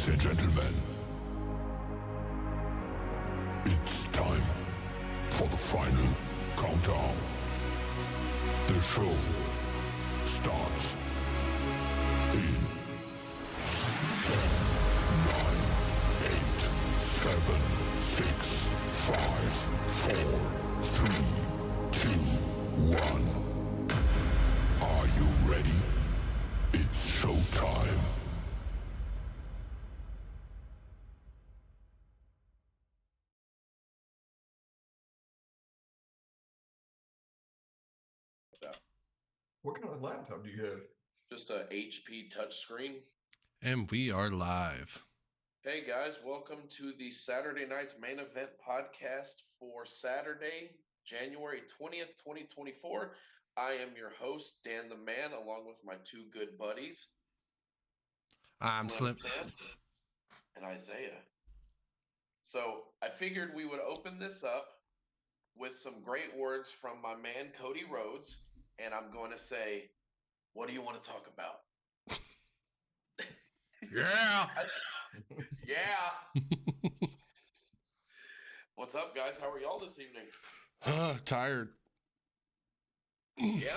Ladies and gentlemen, it's time for the final countdown. The show starts in 10, 9, 8, 7, 6, 5, 4, 3, 2, 1. Are you ready? It's showtime. What kind of laptop do you have? Just a HP touchscreen. And we are live. Hey guys, welcome to the Saturday Night's Main Event podcast for Saturday, January 20th, 2024. I am your host, Dan the Man, along with my two good buddies. I'm Slim. And Isaiah. So I figured we would open this up with some great words from my man, Cody Rhodes. And I'm going to say, what do you want to talk about? Yeah. Yeah. What's up, guys? How are y'all this evening? Tired. Yeah?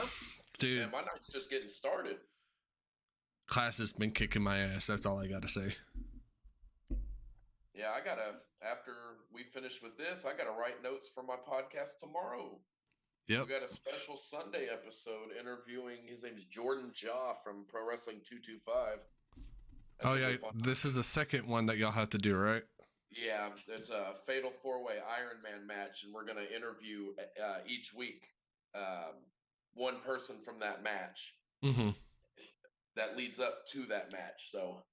Dude. Man, my night's just getting started. Class has been kicking my ass. That's all I got to say. Yeah, after we finish with this, I got to write notes for my podcast tomorrow. Yep. We got a special Sunday episode interviewing, his name's Jordan Jaw from Pro Wrestling 225. Oh, yeah. This is the second one that y'all have to do, right? Yeah, there's a Fatal 4-Way Iron Man match, and we're going to interview each week one person from that match that leads up to that match. So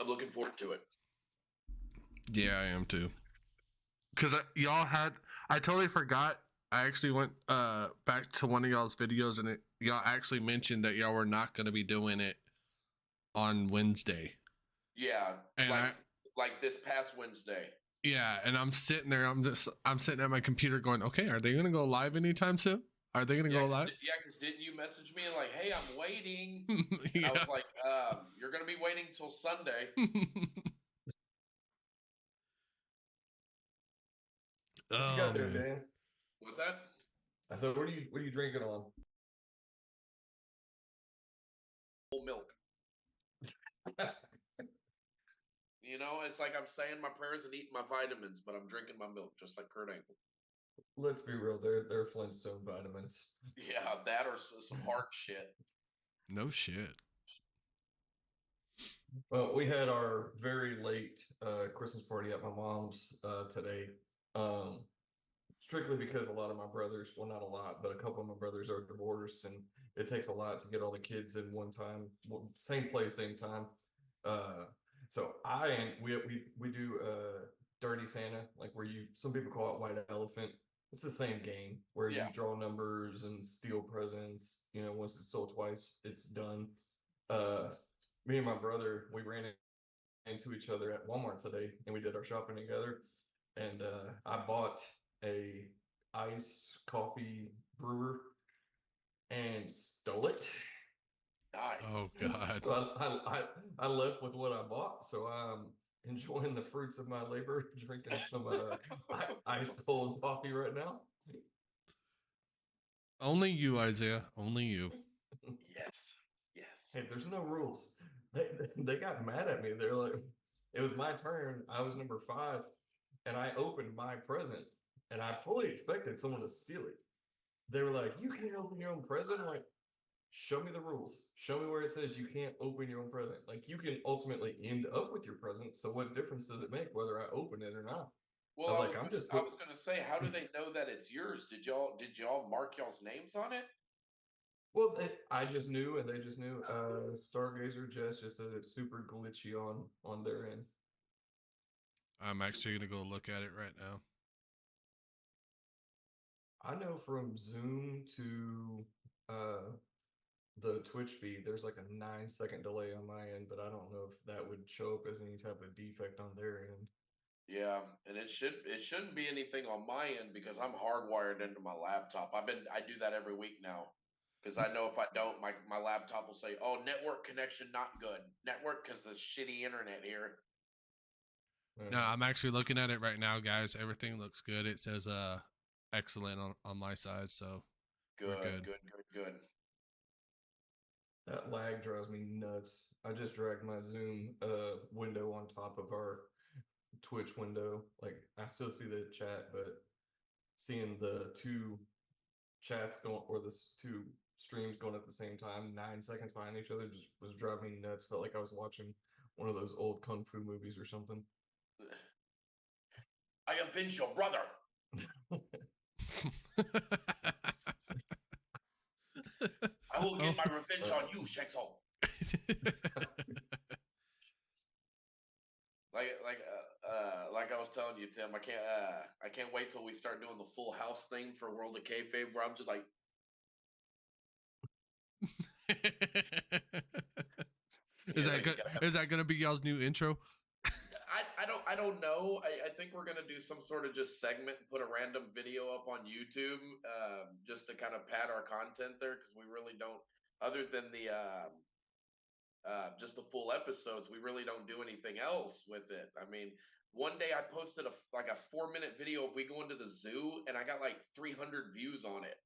I'm looking forward to it. Yeah, I am too. Because I totally forgot. I actually went back to one of y'all's videos, and y'all actually mentioned that y'all were not going to be doing it on Wednesday. Yeah, and like this past Wednesday. Yeah, and I'm sitting there. I'm sitting at my computer going, okay, are they going to go live anytime soon? Are they going to go live? Yeah, because didn't you message me like, hey, I'm waiting? Yeah. I was like, you're going to be waiting till Sunday. What you got there, Dan? What's that? I said, what are you drinking on? Whole milk. You know, it's like I'm saying my prayers and eating my vitamins, but I'm drinking my milk just like Kurt Angle. Let's be real, they're Flintstone vitamins. Yeah, that or some heart shit. No shit. Well, we had our very late Christmas party at my mom's today. Strictly because a lot of my brothers, well, not a lot, but a couple of my brothers are divorced, and it takes a lot to get all the kids in one time, same place, same time. So we do Dirty Santa, like where some people call it White Elephant. It's the same game where you draw numbers and steal presents. You know, once it's sold twice, it's done. Me and my brother, we ran into each other at Walmart today, and we did our shopping together. And I bought a iced coffee brewer and stole it. Nice. Oh God. So I left with what I bought. So I'm enjoying the fruits of my labor, drinking some ice cold coffee right now. Only you, Isaiah. Only you. Yes. Hey, there's no rules. They got mad at me. They're like, it was my turn. I was number 5, and I opened my present, and I fully expected someone to steal it. They were like, "You can't open your own present." I'm like, show me the rules. Show me where it says you can't open your own present. Like, you can ultimately end up with your present. So what difference does it make whether I open it or not? Well, I was going to say, how do they know that it's yours? Did y'all mark y'all's names on it? Well, I just knew, and they just knew. Stargazer Jess just said it's super glitchy on their end. I'm actually going to go look at it right now. I know from Zoom to the Twitch feed, there's like a 9-second delay on my end, but I don't know if that would show up as any type of defect on their end. Yeah, and it shouldn't be anything on my end because I'm hardwired into my laptop. I do that every week now. Because I know if I don't, my laptop will say, "Oh, network connection not good. Network because the shitty internet here." No, I'm actually looking at it right now, guys. Everything looks good. It says excellent on my side, so we're Good, good. good. That lag drives me nuts. I just dragged my Zoom window on top of our Twitch window. Like I still see the chat, but seeing the two chats going or the two streams going at the same time, 9 seconds behind each other, just was driving me nuts. Felt like I was watching one of those old kung fu movies or something. I avenge your brother. I will get my revenge on you, Shexel. Like I was telling you, Tim, I can't wait till we start doing the Full House thing for World of Kayfabe, where I'm just like, is that gonna be y'all's new intro? I don't know. I think we're gonna do some sort of just segment and put a random video up on YouTube, just to kind of pad our content there, because we really don't, other than the just the full episodes, we really don't do anything else with it. I mean, one day I posted a 4-minute video of we going to the zoo, and I got like 300 views on it.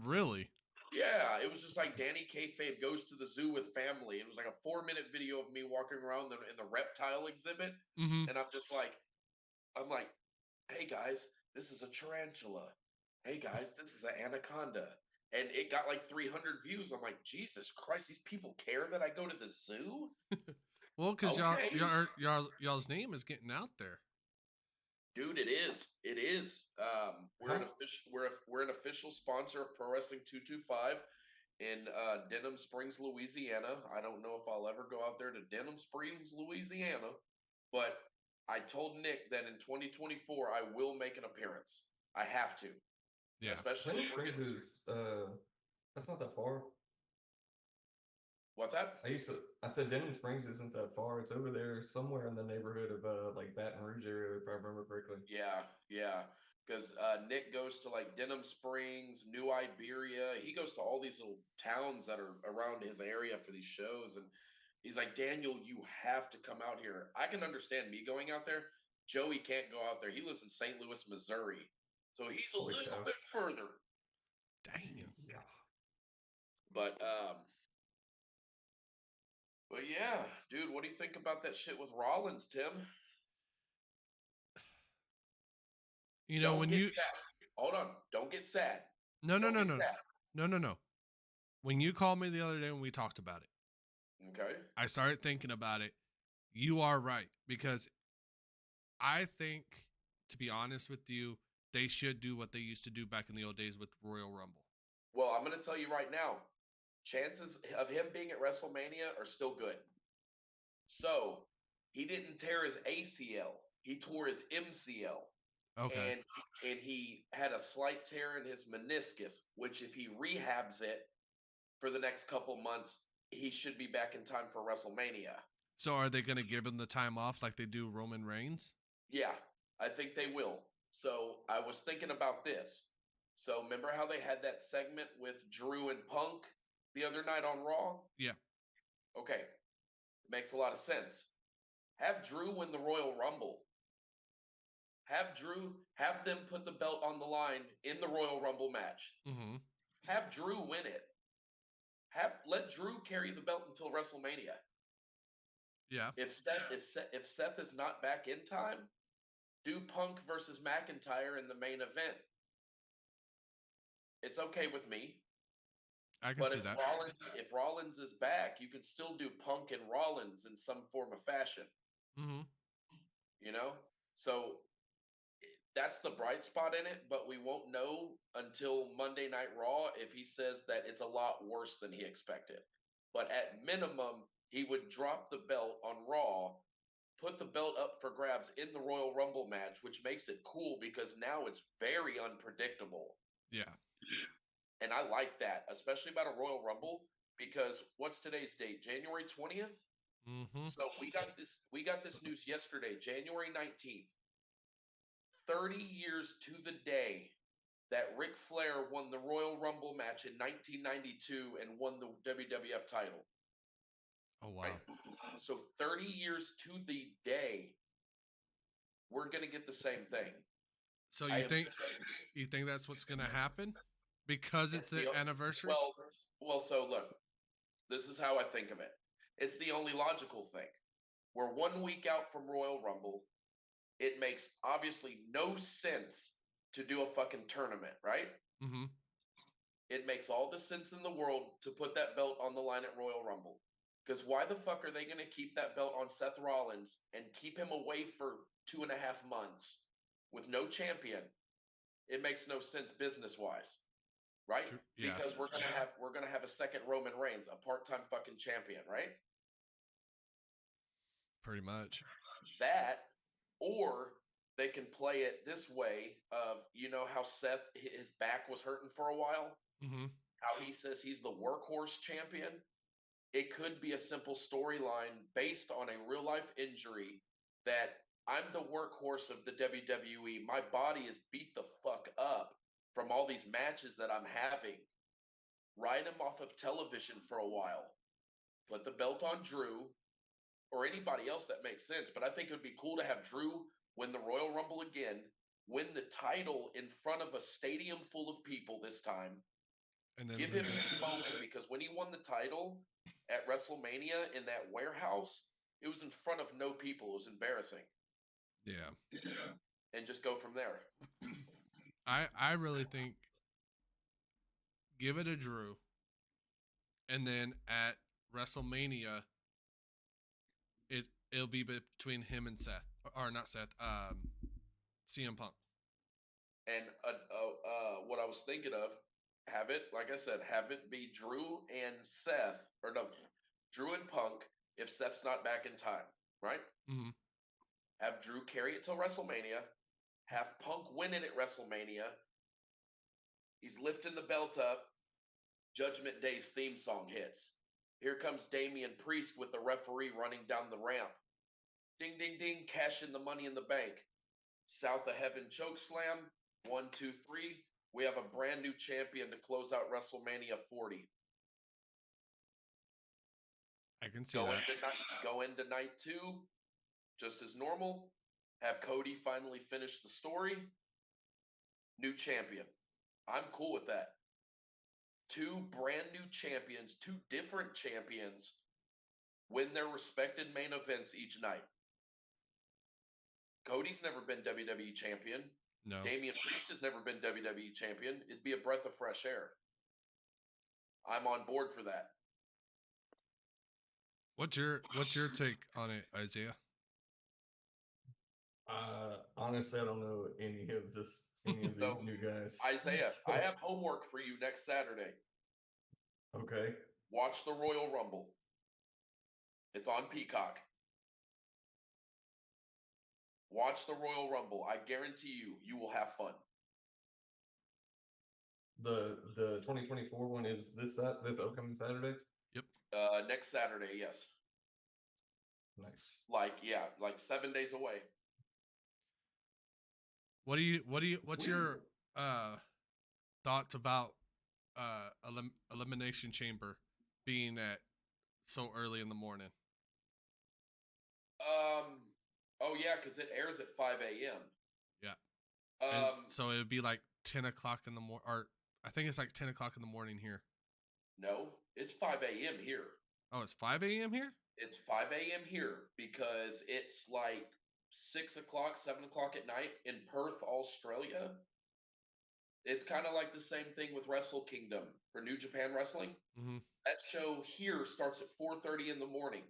Really? Yeah, it was just like Danny Kayfabe goes to the zoo with family. It was like a 4-minute video of me walking around in the reptile exhibit, Mm-hmm. and I'm like, hey guys, this is a tarantula. Hey guys, this is an anaconda. And it got like 300 views. I'm like, Jesus Christ, these people care that I go to the zoo? Well, because Okay. y'all's name is getting out there. Dude, it is. It is. We're How- an official sponsor of Pro Wrestling 225 in Denham Springs, Louisiana. I don't know if I'll ever go out there to Denham Springs, Louisiana, but I told Nick that in 2024 I will make an appearance. I have to. Yeah. Especially Denham if we're Springs getting is that's not that far. What's that? I said Denham Springs isn't that far. It's over there somewhere in the neighborhood of like Baton Rouge area, if I remember correctly. Yeah. Because Nick goes to like Denham Springs, New Iberia. He goes to all these little towns that are around his area for these shows. And he's like, Daniel, you have to come out here. I can understand me going out there. Joey can't go out there. He lives in St. Louis, Missouri. So he's a Holy little cow. bit further. Dang. Yeah. But yeah, dude, what do you think about that shit with Rollins, Tim? You know, Don't when get you sad. Hold on. Don't get sad. no Don't get sad. no. When you called me the other day when we talked about it, Okay. I started thinking about it. You are right, because I think, to be honest with you, they should do what they used to do back in the old days with Royal Rumble. Well, I'm going to tell you right now, chances of him being at WrestleMania are still good. So he didn't tear his ACL; he tore his MCL. Okay. And he had a slight tear in his meniscus, which if he rehabs it for the next couple months, he should be back in time for WrestleMania. So are they going to give him the time off like they do Roman Reigns? Yeah, I think they will. So I was thinking about this. So remember how they had that segment with Drew and Punk the other night on Raw? Yeah. Okay, makes a lot of sense. Have Drew win the Royal Rumble. Have them put the belt on the line in the Royal Rumble match. Mm-hmm. Have Drew win it. Let Drew carry the belt until WrestleMania. Yeah. If Seth is not back in time, do Punk versus McIntyre in the main event. It's okay with me. I can see that. If Rollins is back, you can still do Punk and Rollins in some form of fashion. Mm-hmm. You know? So that's the bright spot in it, but we won't know until Monday Night Raw if he says that it's a lot worse than he expected. But at minimum, he would drop the belt on Raw, put the belt up for grabs in the Royal Rumble match, which makes it cool because now it's very unpredictable. Yeah. And I like that, especially about a Royal Rumble, because what's today's date? January 20th? Mm-hmm. So we got this news yesterday, January 19th. 30 years to the day that Ric Flair won the Royal Rumble match match in 1992 and won the WWF title. Oh wow. Right? So 30 years to the day, we're gonna get the same thing. So I you am think saying- you think that's what's gonna happen because it's the anniversary? Well, so look, this is how I think of it. It's the only logical thing. We're 1 week out from Royal Rumble. It makes obviously no sense to do a fucking tournament, right? Mm-hmm. It makes all the sense in the world to put that belt on the line at Royal Rumble. Because why the fuck are they going to keep that belt on Seth Rollins and keep him away for 2.5 months with no champion? It makes no sense business wise, right? True. Yeah. Because we're gonna have a second Roman Reigns, a part-time fucking champion, right? Pretty much. That, or they can play it this way of, you know how Seth, his back was hurting for a while, Mm-hmm. how he says he's the workhorse champion. It could be a simple storyline based on a real life injury that I'm the workhorse of the WWE. My body is beat the fuck up from all these matches that I'm having. Ride him off of television for a while. Put the belt on Drew or anybody else that makes sense. But I think it would be cool to have Drew win the Royal Rumble again, win the title in front of a stadium full of people this time. And then Give him his moment, because when he won the title at WrestleMania in that warehouse, it was in front of no people. It was embarrassing. Yeah. And just go from there. I really think give it a Drew, and then at WrestleMania, it'll be between him and Seth, or not Seth, CM Punk. And what I was thinking of, have it, like I said, have it be Drew and Seth, or no, Drew and Punk if Seth's not back in time, right? Mm-hmm. Have Drew carry it till WrestleMania. Have Punk win it at WrestleMania. He's lifting the belt up. Judgment Day's theme song hits. Here comes Damian Priest with the referee running down the ramp. Ding, ding, ding, cash in the money in the bank. South of Heaven choke slam. 1, 2, 3. We have a brand new champion to close out WrestleMania 40. I can see that. Go into night 2, just as normal. Have Cody finally finish the story. New champion. I'm cool with that. 2 brand new champions, 2 different champions win their respected main events each night. Cody's never been WWE champion. No. Damian Priest has never been WWE champion. It'd be a breath of fresh air. I'm on board for that. What's your take on it, Isaiah? Honestly, I don't know any of these So, new guys. Isaiah, So- I have homework for you next Saturday. Okay. Watch the Royal Rumble. It's on Peacock. Watch the Royal Rumble. I guarantee you will have fun. The 2024 one is this upcoming Saturday. Next Saturday, yes. Nice. Like 7 days away. What's your thoughts about Elimination Chamber being at so early in the morning? Oh yeah, because it airs at 5 a.m. Yeah. And so it would be like 10 o'clock in the morning, or I think it's like 10 o'clock in the morning here. No, it's 5 a.m. here. Oh, it's 5 a.m. here? It's 5 a.m. here because it's like 6 o'clock, 7 o'clock at night in Perth, Australia. It's kind of like the same thing with Wrestle Kingdom for New Japan Wrestling. Mm-hmm. That show here starts at 4:30 in the morning.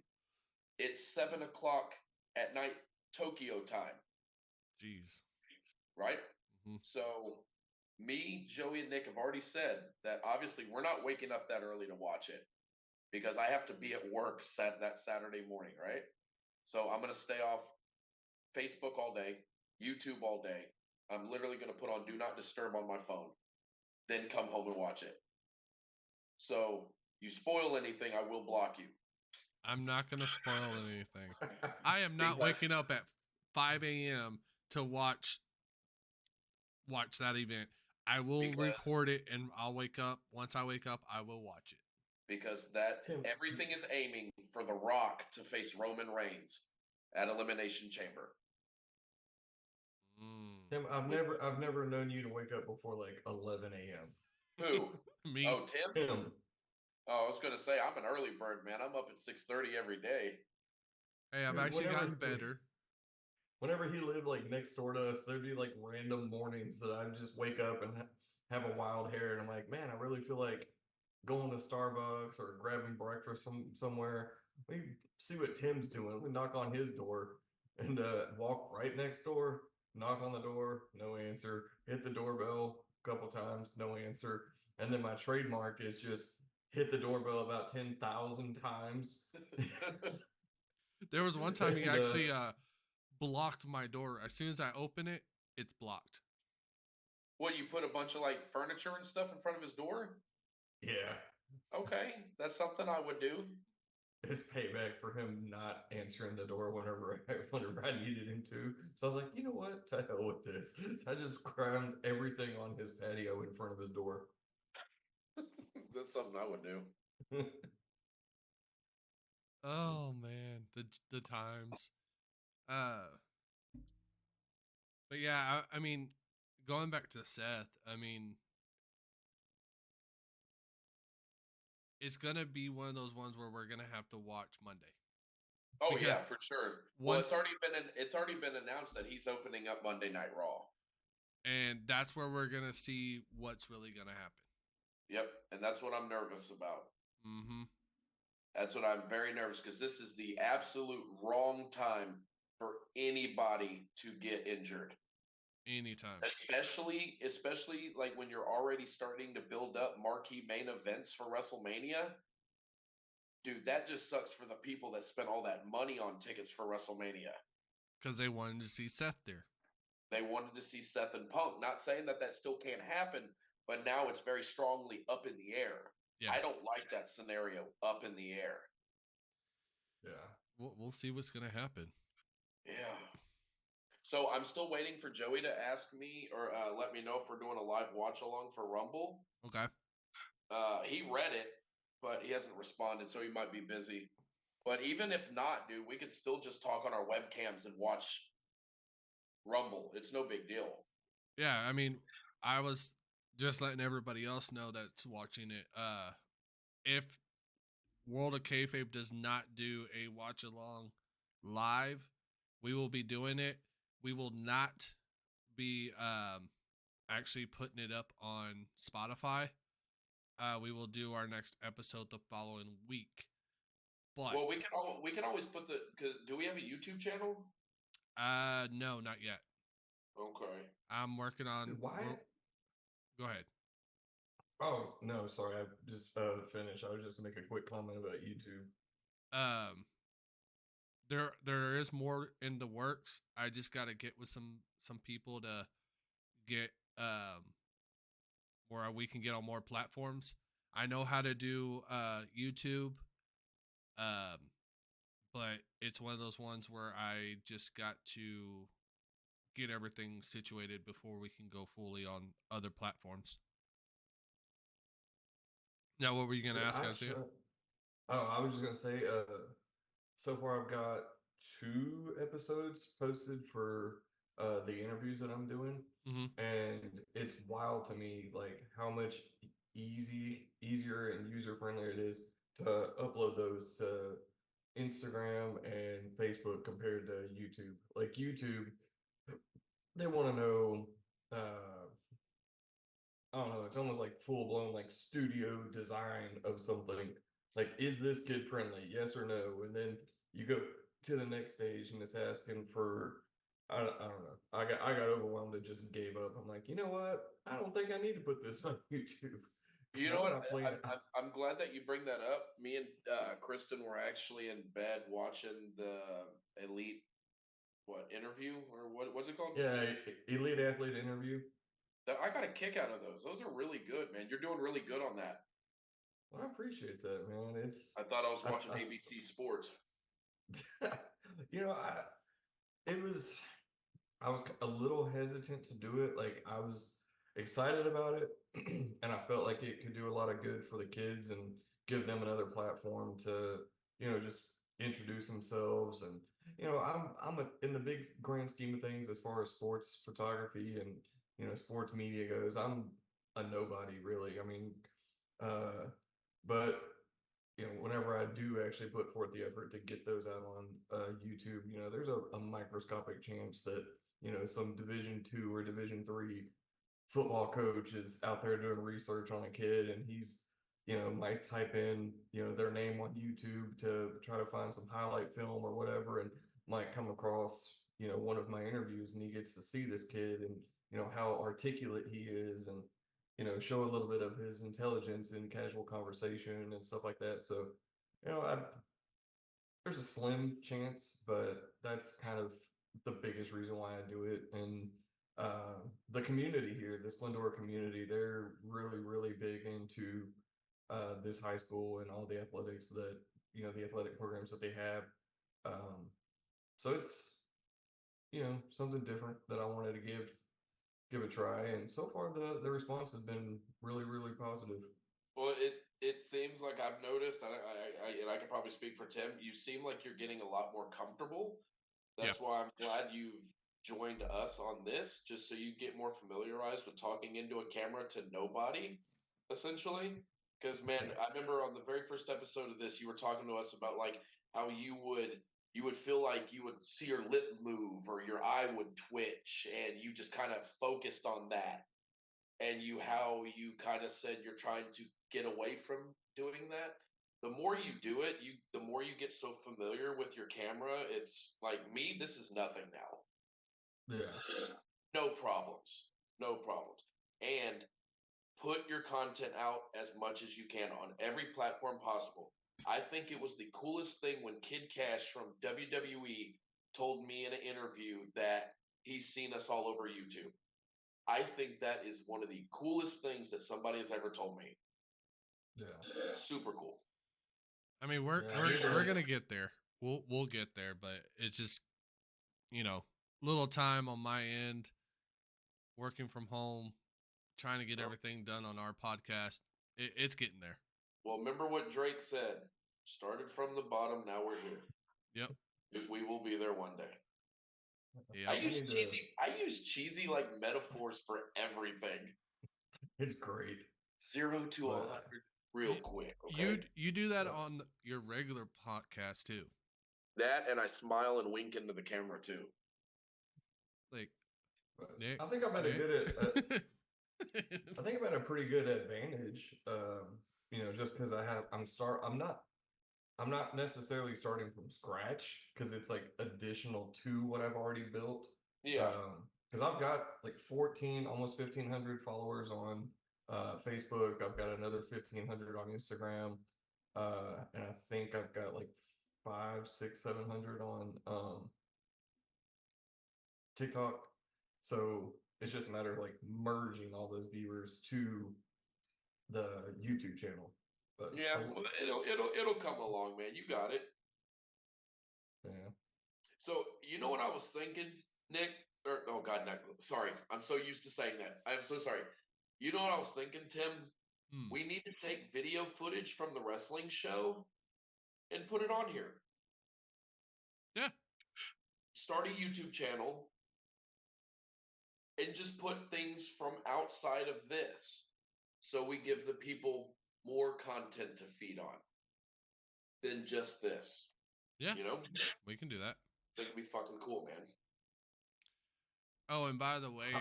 It's 7 o'clock at night Tokyo time. Jeez. Right? Mm-hmm. So me, Joey, and Nick have already said that obviously we're not waking up that early to watch it because I have to be at work that Saturday morning, right? So I'm going to stay off Facebook all day, YouTube all day. I'm literally going to put on Do Not Disturb on my phone, then come home and watch it. So you spoil anything, I will block you. I'm not going to spoil anything. I am not waking up at 5 a.m. to watch that event. I will Because- record it and I'll wake up. Once I wake up, I will watch it. because that Tim- everything is aiming for The Rock to face Roman Reigns at Elimination Chamber. Tim, I've never known you to wake up before like 11 a.m. Who? Me. Oh, Tim? Tim, Oh, I was gonna say I'm an early bird, man. I'm up at 6:30 every day. Hey, I've Dude, actually whenever- gotten better. whenever he lived like next door to us, there'd be like random mornings that I'd just wake up and have a wild hair, and I'm like, man, I really feel like going to Starbucks or grabbing breakfast somewhere. We see what Tim's doing. We knock on his door and walk right next door. Knock on the door, no answer. Hit the doorbell a couple times, no answer. And then my trademark is just hit the doorbell about 10,000 times. There was one time he And, actually blocked my door. As soon as I open it, it's blocked. What, you put a bunch of like furniture and stuff in front of his door? Yeah, Okay, that's something I would do. it's payback for him not answering the door whenever I needed him to. So I was like, you know what? To hell with this. So I just crammed everything on his patio in front of his door. That's something I would do. Oh man, the times. But yeah, I mean, going back to Seth, I mean, it's gonna be one of those ones where we're gonna have to watch Monday. Oh Because yeah, for sure. Well, it's once- already been announced that he's opening up Monday Night Raw. And that's where we're gonna see what's really gonna happen. Yep, and that's what I'm nervous about. Mm-hmm. That's what I'm very nervous because this is the absolute wrong time for anybody to get injured. Anytime. Especially like when you're already starting to build up marquee main events for WrestleMania. Dude, that just sucks for the people that spent all that money on tickets for WrestleMania. Because they wanted to see Seth there. They wanted to see Seth and Punk. Not saying that that still can't happen, but now it's very strongly up in the air. Yeah. I don't like that scenario up in the air. Yeah. We'll see what's gonna happen. Yeah. So I'm still waiting for Joey to ask me or let me know if we're doing a live watch along for Rumble. Okay. He read it, but he hasn't responded, so he might be busy. But even if not, dude, we could still just talk on our webcams and watch Rumble. It's no big deal. Yeah, I mean, I was just letting everybody else know that's watching it. If World of Kayfabe does not do a watch along live, we will be doing it. We will not be actually putting it up on Spotify. We will do our next episode the following week. But Well, we can always put the. Cause do we have a YouTube channel? no, not yet. Okay. I'm working on. Why? Go ahead. Oh, no, sorry. I just finished. I was just make a quick comment about YouTube. There is more in the works. I just got to get with some people to get where we can get on more platforms. I know how to do YouTube, but it's one of those ones where I just got to get everything situated before we can go fully on other platforms. Now, what were you gonna ask, Isaiah? Oh, I was just gonna say, so far I've got 2 episodes posted for the interviews that I'm doing, Mhm. and it's wild to me like how much easier and user friendlier it is to upload those to Instagram and Facebook compared to YouTube. Like YouTube, they want to know I don't know, it's almost like full blown like studio design of something. Like, is this kid friendly? Yes or no? And then you go to the next stage and it's asking for I don't know. I got overwhelmed and just gave up. I'm like, you know what? I don't think I need to put this on YouTube. You 'Cause know I'm what? not playing- I'm glad that you bring that up. Me and Kristen were actually in bed watching the Elite interview or what's it called? yeah, elite athlete interview. I got a kick out of those. Those are really good, man. You're doing really good on that. Well, I appreciate that, man. It's I thought I was watching I- ABC Sports. you know, I was a little hesitant to do it. Like I was excited about it, and I felt like it could do a lot of good for the kids and give them another platform to, just introduce themselves. And in the big grand scheme of things, as far as sports photography and sports media goes, I'm a nobody really. I mean, but whenever I do actually put forth the effort to get those out on YouTube, there's a microscopic chance that some Division 2 or Division 3 football coach is out there doing research on a kid, and he's might type in their name on YouTube to try to find some highlight film or whatever, and might come across one of my interviews, and he gets to see this kid and how articulate he is, and show a little bit of his intelligence in casual conversation and stuff like that. So there's a slim chance, but that's kind of the biggest reason why I do it. And the community here, the Splendor community, they're really, really big into this high school and all the athletics that, the athletic programs that they have. So it's, something different that I wanted to give a try. And so far the response has been really, really positive. Well, it seems like I've noticed, and I can probably speak for Tim. You seem like you're getting a lot more comfortable. That's why I'm glad you've joined us on this, just so you get more familiarized with talking into a camera to nobody, essentially. Because man, I remember on the very first episode of this, you were talking to us about like how you would feel like you would see your lip move or your eye would twitch, and you just kind of focused on that. And how you kind of said you're trying to get away from doing that. The more you do it, the more you get so familiar with your camera. It's like me, this is nothing now. Yeah. No problems. No problems. And put your content out as much as you can on every platform possible. I think it was the coolest thing when Kid Cash from WWE told me in an interview that he's seen us all over YouTube. I think that is one of the coolest things that somebody has ever told me. Yeah. Super cool. I mean, we're gonna get there. We'll get there, but it's just little time on my end, working from home, trying to get everything done on our podcast. It's getting there. Well, remember what Drake said. Started from the bottom, now we're here. Yep. We will be there one day. Yep. I use cheesy like metaphors for everything. It's great. 0 to 100 real quick. Okay? You do that on your regular podcast too. That, and I smile and wink into the camera too. Like, Nick, I think I'm at a good I think I'm at a pretty good advantage. Just because I'm not necessarily starting from scratch, because it's like additional to what I've already built. Yeah. Because I've got like 14, almost 1,500 followers on Facebook. I've got another 1,500 on Instagram. And I think I've got like 5, 6, 700 on TikTok. So it's just a matter of like merging all those viewers to the YouTube channel. But yeah, it'll come along, man. You got it. Yeah. So you know what I was thinking, Nick? Oh God, Nick. Sorry, I'm so used to saying that. I'm so sorry. You know what I was thinking, Tim? We need to take video footage from the wrestling show and put it on here. Yeah. Start a YouTube channel and just put things from outside of this, so we give the people more content to feed on than just this. Yeah. We can do that. I think it'd be fucking cool, man. Oh, and by the way,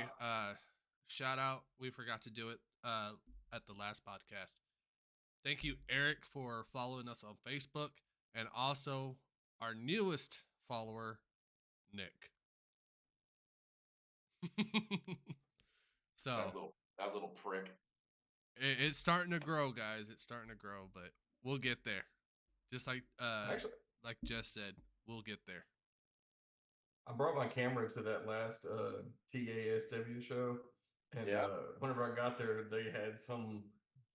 shout out, we forgot to do it at the last podcast. Thank you, Eric, for following us on Facebook, and also our newest follower, Nick. So that little prick. It's starting to grow, guys. It's starting to grow, but we'll get there. Just like like Jess said, we'll get there. I brought my camera to that last TASW show, and whenever I got there, they had some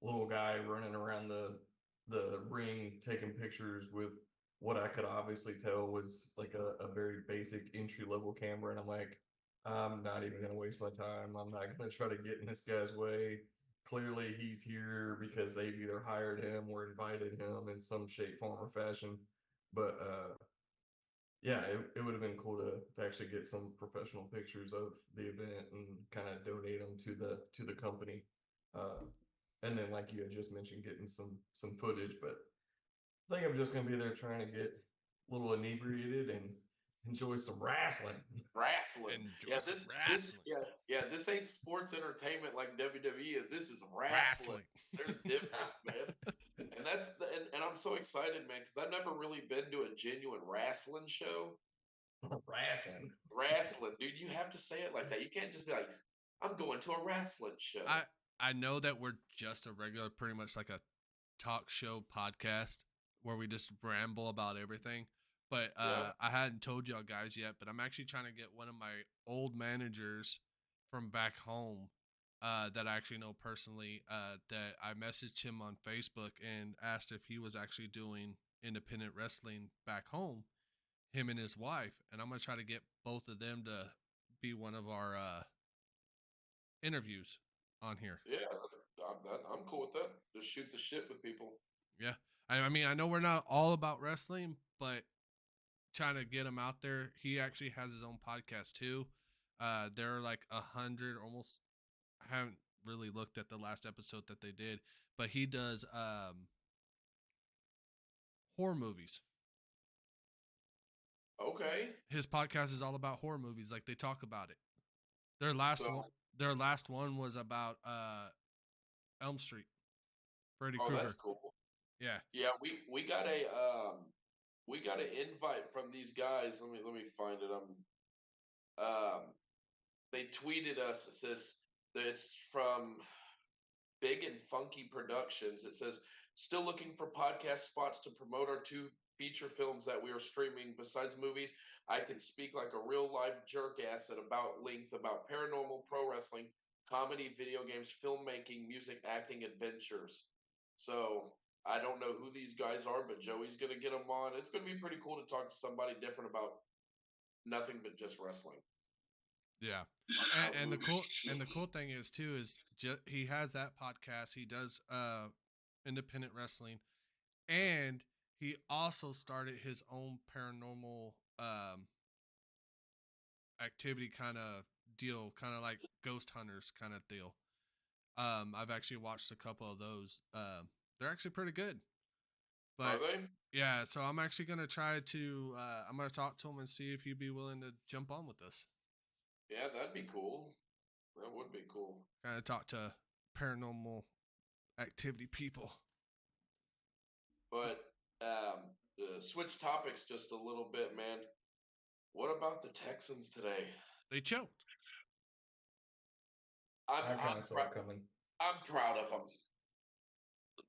little guy running around the ring taking pictures with what I could obviously tell was like a very basic entry level camera, and I'm like, I'm not even going to waste my time. I'm not going to try to get in this guy's way. Clearly, he's here because they've either hired him or invited him in some shape, form, or fashion. But yeah, it would have been cool to actually get some professional pictures of the event and kind of donate them to the company. And then, like you had just mentioned, getting some footage. But I think I'm just gonna be there trying to get a little inebriated and enjoy some wrestling. Wrestling. Enjoy Yeah, some this wrestling. this ain't sports entertainment like WWE is. This is wrestling. Wrestling. There's difference, man. And and I'm so excited, man, because I've never really been to a genuine wrestling show. Wrestling. Wrestling, dude, you have to say it like that. You can't just be like, I'm going to a wrestling show. I know that we're just a regular, pretty much like a talk show podcast where we just ramble about everything. But Yeah. I hadn't told y'all guys yet, but I'm actually trying to get one of my old managers from back home that I actually know personally. That I messaged him on Facebook and asked if he was actually doing independent wrestling back home, him and his wife. And I'm going to try to get both of them to be one of our interviews on here. Yeah, I'm cool with that. Just shoot the shit with people. Yeah. I mean, I know we're not all about wrestling, but trying to get him out there. He actually has his own podcast too. There are like 100, almost. I haven't really looked at the last episode that they did, but he does horror movies. Okay. His podcast is all about horror movies. Like they talk about it. Their last one was about Elm Street. Freddy Krueger. That's cool. Yeah. Yeah, we got an invite from these guys. Let me find it. They tweeted us. It says that it's from Big and Funky Productions. It says, still looking for podcast spots to promote our 2 feature films that we are streaming. Besides movies, I can speak like a real life jerk ass at about length about paranormal, pro wrestling, comedy, video games, filmmaking, music, acting, adventures. So I don't know who these guys are, but Joey's going to get them on. It's going to be pretty cool to talk to somebody different about nothing but just wrestling. Yeah, and the cool thing is too is he has that podcast. He does independent wrestling, and he also started his own paranormal activity kind of deal, kind of like ghost hunters kind of deal. I've actually watched a couple of those. They're actually pretty good. But Are they? yeah, so I'm actually gonna try to. I'm gonna talk to him and see if he'd be willing to jump on with us. Yeah, that'd be cool. That would be cool. Kind of talk to paranormal activity people. But switch topics just a little bit, man. What about the Texans today? They choked. I kind of saw it coming. I'm proud of them.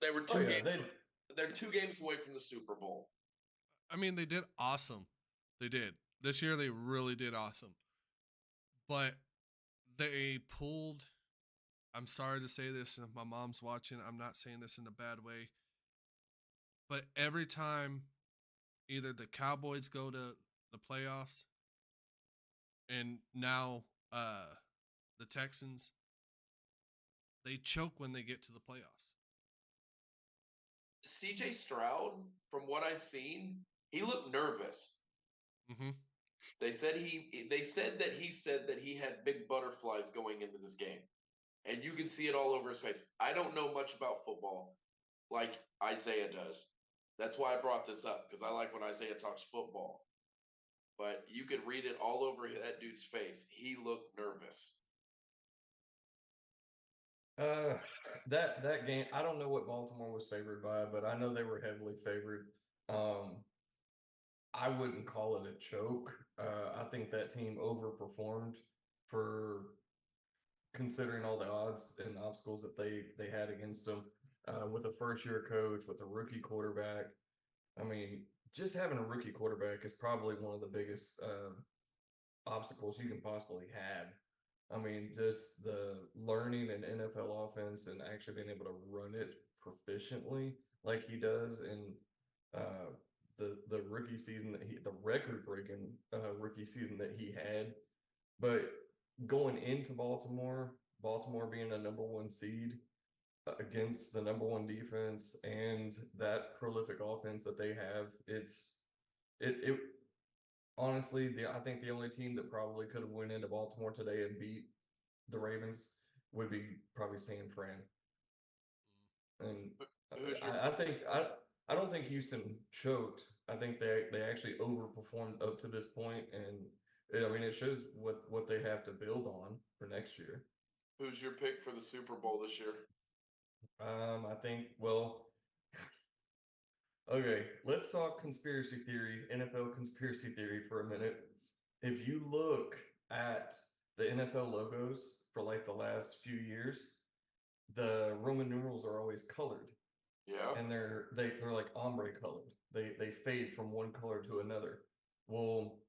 They were they're 2 games away from the Super Bowl. I mean, they did awesome. They did. This year, they really did awesome. But they pulled. I'm sorry to say this, and if my mom's watching, I'm not saying this in a bad way. But every time either the Cowboys go to the playoffs and now the Texans, they choke when they get to the playoffs. CJ Stroud, from what I've seen, he looked nervous. Mm-hmm. They said that he had big butterflies going into this game. And you can see it all over his face. I don't know much about football like Isaiah does. That's why I brought this up, because I like when Isaiah talks football. But you could read it all over that dude's face. He looked nervous. That game, I don't know what Baltimore was favored by, but I know they were heavily favored. I wouldn't call it a choke. I think that team overperformed for considering all the odds and obstacles that they had against them. With a first-year coach, with a rookie quarterback. I mean, just having a rookie quarterback is probably one of the biggest obstacles you can possibly have. I mean, just the learning an NFL offense and actually being able to run it proficiently like he does in the rookie season the record breaking rookie season that he had. But going into Baltimore being a number one seed against the number one defense and that prolific offense that they have, it honestly, I think the only team that probably could have went into Baltimore today and beat the Ravens would be probably San Fran. And Who's your I don't think Houston choked. I think they actually overperformed up to this point, and I mean it shows what they have to build on for next year. who's your pick for the Super Bowl this year? I think okay, let's talk conspiracy theory, NFL conspiracy theory for a minute. If you look at the NFL logos for like the last few years, the Roman numerals are always colored. Yeah. And they're like ombre colored. They fade from one color to another. Well,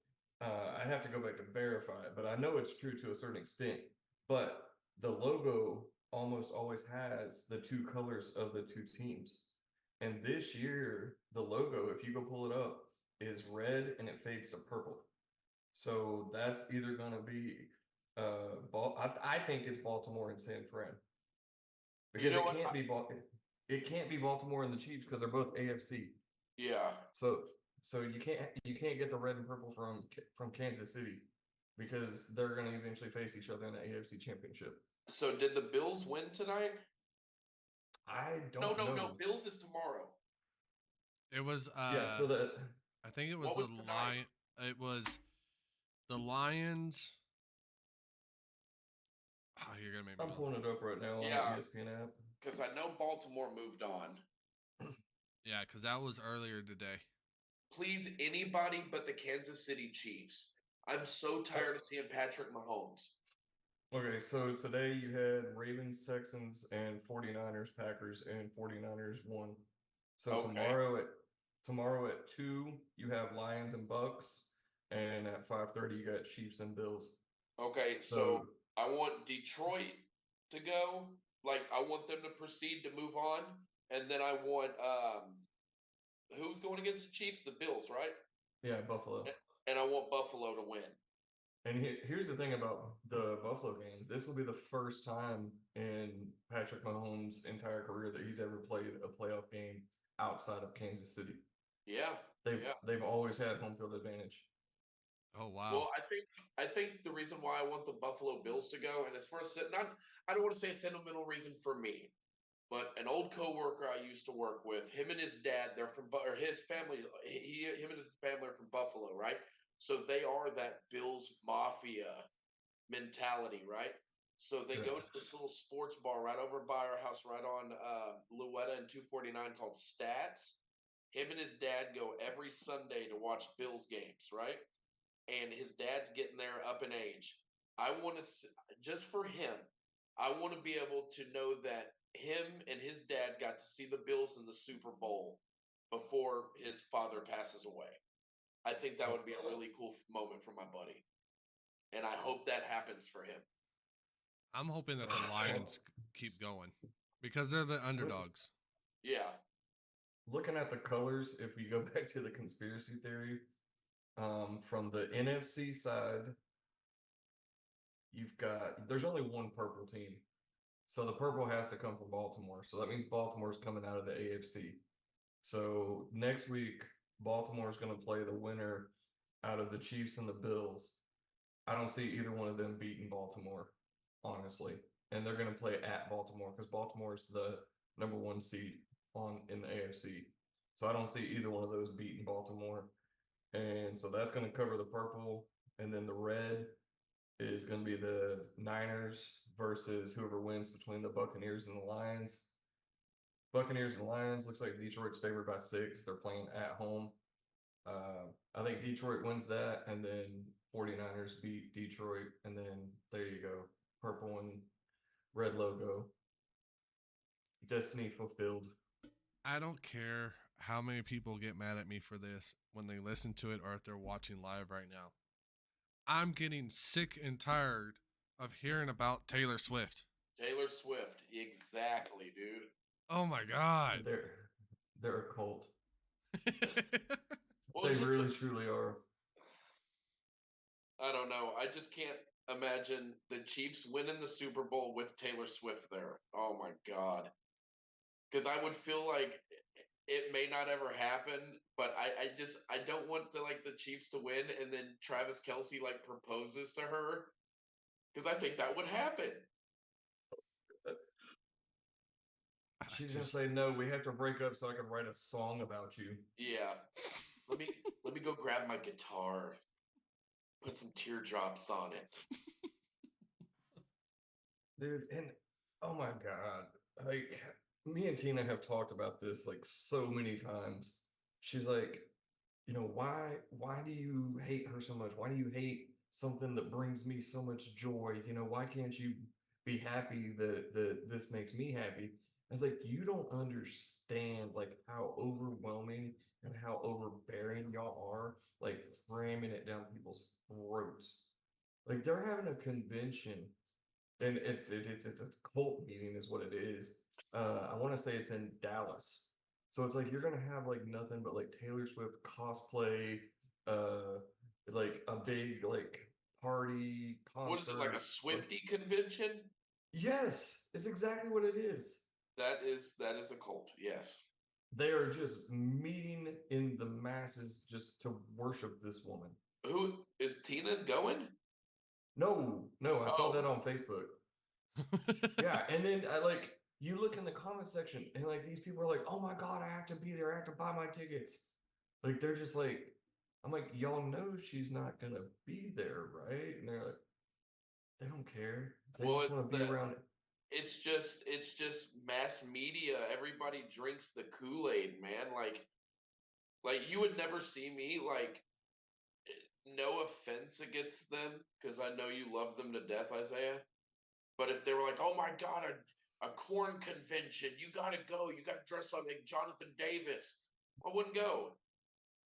I'd have to go back to verify it, but I know it's true to a certain extent. But the logo almost always has the two colors of the two teams. And this year, the logo, if you go pull it up, is red and it fades to purple. So that's either gonna be I think it's Baltimore and San Fran. Because know it what? can't be it can't be Baltimore and the Chiefs because they're both AFC. Yeah. So you can't get the red and purple from Kansas City because they're going to eventually face each other in the AFC Championship. So did the Bills win tonight? I don't know. No. Bills is tomorrow. It was Yeah, so the I think it was What was the tonight? Lion. It was the Lions. Oh, you're gonna make me. I'm pulling it up right now on Yeah. the ESPN app. Because I know Baltimore moved on. Yeah, because that was earlier today. Please, anybody but the Kansas City Chiefs. I'm so tired of seeing Patrick Mahomes. Okay, so today you had Ravens, Texans, and 49ers, Packers, and 49ers won. So Okay. tomorrow at 2, you have Lions and Bucks, and at 5:30 you got Chiefs and Bills. Okay, so I want Detroit to go. Like, I want them to proceed to move on. And then I want who's going against the Chiefs? The Bills, right? Yeah, Buffalo. And I want Buffalo to win. And here's the thing about the Buffalo game. This will be the first time in Patrick Mahomes' entire career that he's ever played a playoff game outside of Kansas City. Yeah. They've always had home field advantage. Oh wow. Well, I think the reason why I want the Buffalo Bills to go, and it's for I don't want to say a sentimental reason for me, but an old coworker I used to work with, him and his dad, they're from or his family, him and his family are from Buffalo, right? So they are that Bills Mafia mentality, right? So they go to this little sports bar right over by our house, right on Luetta and 249 called Stats. Him and his dad go every Sunday to watch Bills games, right? And his dad's getting there up in age. I want to, just for him, I want to be able to know that him and his dad got to see the Bills in the Super Bowl before his father passes away. I think that would be a really cool moment for my buddy. And I hope that happens for him. I'm hoping that the Lions keep going because they're the underdogs. Yeah. Looking at the colors, if we go back to the conspiracy theory, from the NFC side, there's only one purple team. So the purple has to come from Baltimore. So that means Baltimore's coming out of the AFC. So next week, Baltimore's going to play the winner out of the Chiefs and the Bills. I don't see either one of them beating Baltimore, honestly. And they're going to play at Baltimore because Baltimore is the number one seed in the AFC. So I don't see either one of those beating Baltimore. And so that's going to cover the purple. And then the red is going to be the Niners versus whoever wins between the Buccaneers and the Lions. Buccaneers and Lions, looks like Detroit's favored by 6. They're playing at home. I think Detroit wins that, and then 49ers beat Detroit, and then there you go. Purple and red logo. Destiny fulfilled. I don't care how many people get mad at me for this when they listen to it or if they're watching live right now. I'm getting sick and tired of hearing about Taylor Swift. Taylor Swift, exactly, dude. Oh my God. They're a cult. Well, they really truly are. I don't know. I just can't. imagine the Chiefs winning the Super Bowl with Taylor Swift there. Oh my God. Because I would feel like it may not ever happen, but I don't want the Chiefs to win and then Travis Kelce like proposes to her. Because I think that would happen. She's gonna say no. We have to break up so I can write a song about you. Yeah. Let me go grab my guitar. Put some teardrops on it. Dude, and oh my god, like me and Tina have talked about this like so many times. She's like, why do you hate her so much? Why do you hate something that brings me so much joy? Why can't you be happy that this makes me happy? I was like, you don't understand like how overwhelming and how overbearing y'all are, like cramming it down people's throats. Like they're having a convention and it's a cult meeting is what it is. I want to say it's in Dallas, so it's like you're gonna have like nothing but like Taylor Swift cosplay, uh, like a big like party What is it, like a concert. Like, Swifty convention? yes, it's exactly what it is. That is a cult, yes. They are just meeting in the masses just to worship this woman. Who is Tina going? No, I saw Oh, that on Facebook. Yeah, and then I like you look in the comment section and like these people are like, "Oh my god, I have to be there. I have to buy my tickets." Like they're just like, I'm like, y'all know she's not gonna be there, right? And they're like, they don't care. They well, just want to be around it. it's just mass media. Everybody drinks the Kool-Aid, man. Like you would never see me like no offense against them because I know you love them to death, Isaiah. But if they were like, "Oh my God, a corn convention, you gotta go. You gotta dress up like Jonathan Davis," I wouldn't go.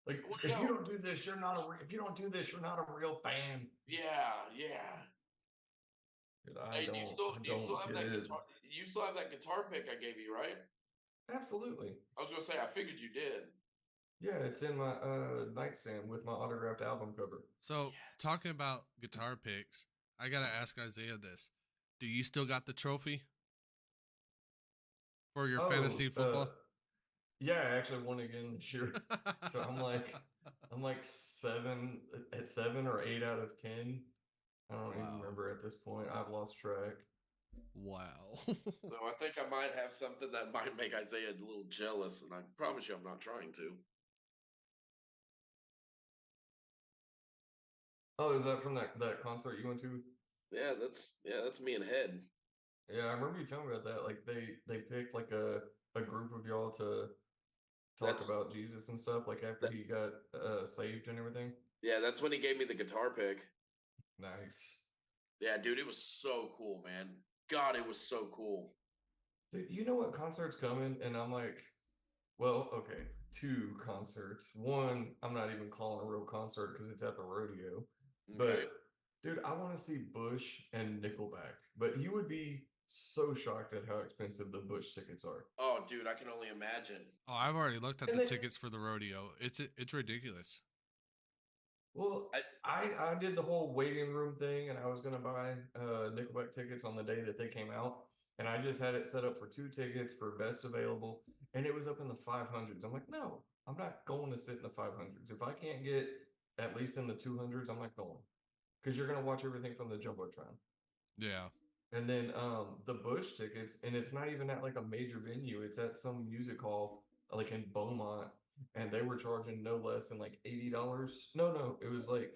Like, I wouldn't if you go. don't do this, you're not a. If you don't do this, you're not a real fan. Yeah. Dude, Hey, I do you still don't have get that it. guitar? You still have that guitar pick I gave you, right? Absolutely. I was gonna say I figured you did. Yeah, it's in my nightstand with my autographed album cover. So, Yes. talking about guitar picks, I gotta ask Isaiah this: do you still got the trophy for your fantasy football? Yeah, I actually won again this year. So I'm like 7 or 8 out of 10. I don't even Wow. remember at this point. I've lost track. Wow. So I think I might have something that might make Isaiah a little jealous, and I promise you I'm not trying to. Oh, is that from that concert you went to? That's me and Head. Yeah, I remember you telling me about that. Like they picked like a group of y'all to talk That's about Jesus and stuff. Like after that, he got saved and everything. yeah, that's when he gave me the guitar pick. Nice. Yeah, dude, it was so cool, man. God, it was so cool. Dude, you know what concert's coming? And I'm like, well, okay, two concerts. One, I'm not even calling a real concert because it's at the rodeo. Okay. But dude, I want to see Bush and Nickelback. But you would be so shocked at how expensive the Bush tickets are. Oh, dude, I can only imagine. Oh, I've already looked at And the then, tickets for the rodeo. It's ridiculous. well, I, I did the whole waiting room thing, and I was gonna buy Nickelback tickets on the day that they came out, and I just had it set up for 2 tickets for best available, and it was up in the 500s. I'm like, no, I'm not going to sit in the 500s. If I can't get at least in the 200s, I'm not going because you're gonna watch everything from the jumbotron. Yeah. And then the Bush tickets, and it's not even at like a major venue. It's at some music hall like in Beaumont, and they were charging no less than like $80. No, it was like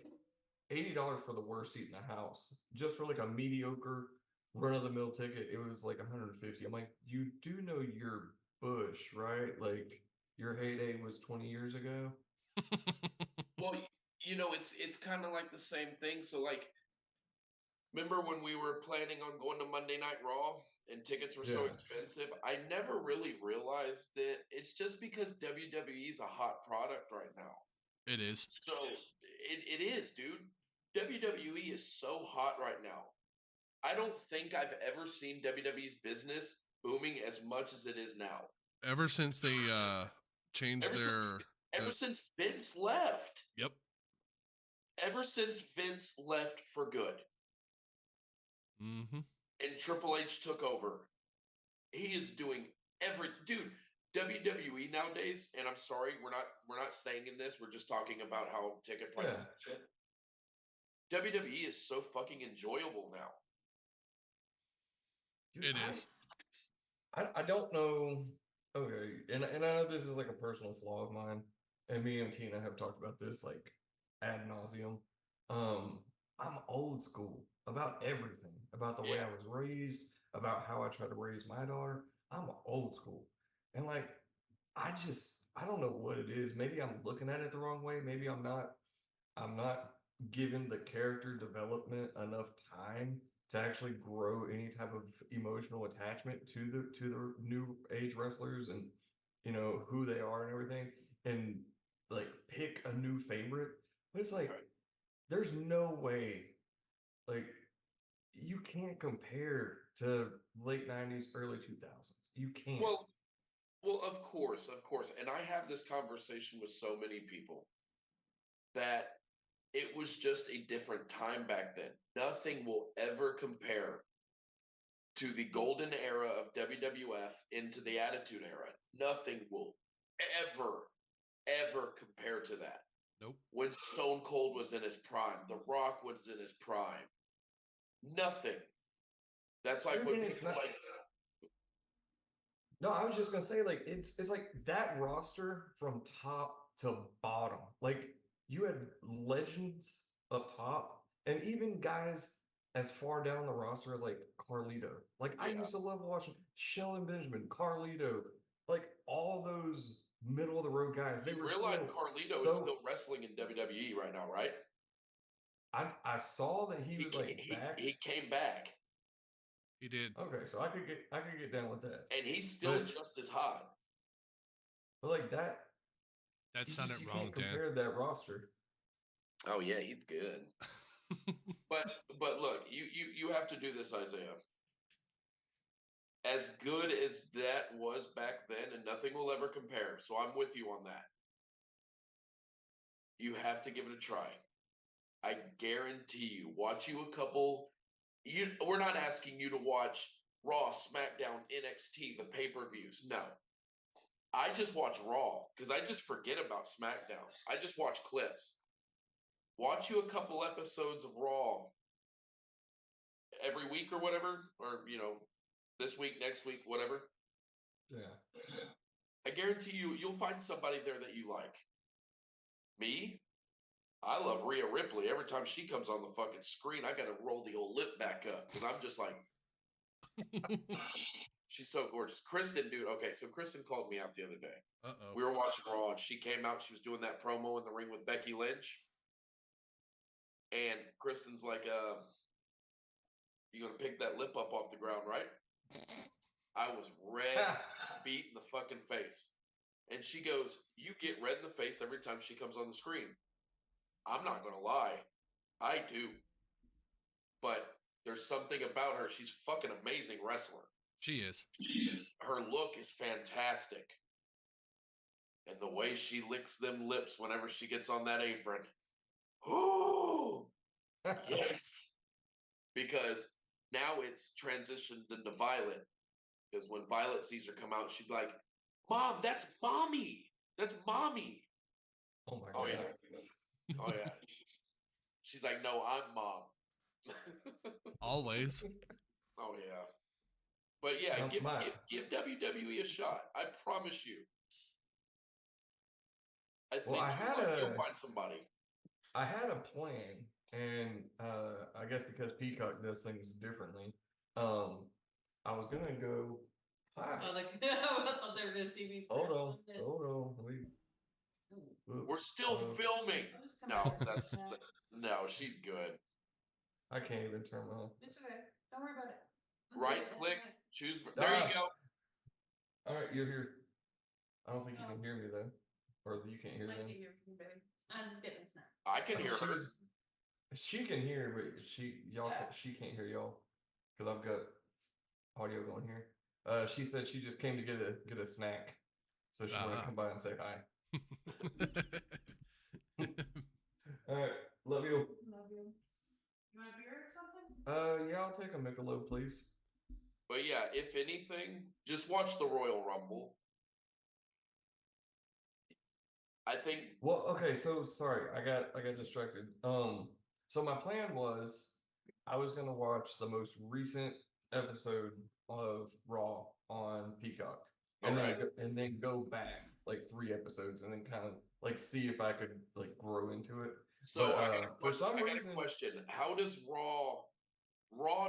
$80 for the worst seat in the house. Just for like a mediocre run of the mill ticket, it was like 150. I'm like, you do know you're Bush, right? Like your heyday was 20 years ago. well, it's kind of like the same thing. So, like, remember when we were planning on going to Monday Night Raw and tickets were so Yeah. expensive? I never really realized that it's just because WWE is a hot product right now. It is. So it is, dude. WWE is so hot right now. I don't think I've ever seen WWE's business booming as much as it is now. Ever since they changed Ever since ever since Vince left. Yep. Ever since Vince left for good. Mm-hmm. and Triple H took over. He is doing everything, dude. WWE nowadays, and I'm sorry, we're not staying in this. We're just talking about how ticket prices and shit. WWE is so fucking enjoyable now. Dude, It is. I don't know. Okay, and I know this is like a personal flaw of mine, and me and Tina have talked about this like ad nauseum. I'm old school about everything, about the way Yeah. I was raised, about how I try to raise my daughter. I'm old school, and like I don't know what it is. Maybe I'm looking at it the wrong way. Maybe I'm not. I'm not giving the character development enough time to actually grow any type of emotional attachment to the new age wrestlers and who they are and everything, and like pick a new favorite. But it's like there's no way, like, you can't compare to late 90s early 2000s. You can't. Well, of course, and I have this conversation with so many people that it was just a different time back then. Nothing will ever compare to the golden era of WWF into the Attitude Era. Nothing will ever compare to that. Nope. When Stone Cold was in his prime, The Rock was in his prime. Nothing. That's like Dude, what and people it's not like. No, I was just gonna say, like, it's like that roster from top to bottom. Like, you had legends up top, and even guys as far down the roster as like Carlito. Like, I Yeah. used to love watching Sheldon Benjamin, Carlito, like all those middle of the road guys. They You were realize still Carlito is so. still wrestling in WWE right now, right? I saw that he was like He, back. he came back, He did. Okay, so I could get down with that. and he's still But just as hot. but like that, That you sounded just wrong, can't Dan. compare that roster. Oh yeah, he's good. But look, you have to do this, Isaiah. As good as that was back then, and nothing will ever compare. So I'm with you on that. You have to give it a try. I guarantee you. Watch you a couple. We're not asking you to watch Raw, SmackDown, NXT, the pay-per-views. No. I just watch Raw because I just forget about SmackDown. I just watch clips. Watch you a couple episodes of Raw every week or whatever, or this week, next week, whatever. Yeah. I guarantee you'll find somebody there that you like. Me, I love Rhea Ripley. Every time she comes on the fucking screen, I gotta roll the old lip back up because I'm just like, she's so gorgeous. Kristen, dude. Okay, so Kristen called me out the other day. Uh-oh. We were watching Raw, and she came out. She was doing that promo in the ring with Becky Lynch, and Kristen's like, "You gonna pick that lip up off the ground, right?" I was red, beat in the fucking face. And she goes, "You get red in the face every time she comes on the screen." I'm not going to lie. I do. But there's something about her. She's a fucking amazing wrestler. She is. Her look is fantastic. And the way she licks them lips whenever she gets on that apron. Oh, yes. Because now it's transitioned into Violet. Because when Violet sees her come out, she'd be like, "Mom, that's mommy. That's mommy." Oh my Oh, god. yeah. Oh, yeah. She's like, "No, I'm mom." Always. Oh, yeah. But yeah, give WWE a shot. I promise you. I think you'll find somebody. I had a plan, and I guess because Peacock does things differently, I was gonna go. Hi. Oh, like, I thought they were gonna see me. Hold on. We're still filming. I'm just No, coming no, she's good. I can't even turn my. It's okay. Don't worry about it. Right click, choose. There you go. All right, you're here. I don't think you can hear me though, or you can't hear I them. can hear you, baby. I'm just getting a snack. I can hear her. She can hear, but she can't hear y'all because I've got audio going here. She said she just came to get a snack, so she wanted to come by and say hi. All right, love you. Love you. You want a beer or something? Yeah, I'll take a Michelob, please. But yeah, if anything, just watch the Royal Rumble. I think Well, okay, so sorry, I got distracted. So my plan was I was gonna watch the most recent episode of Raw on Peacock, and Okay. and then go back like 3 episodes, and then kind of like see if I could like grow into it. so. But I got a for question. some I got reason, a question. How does Raw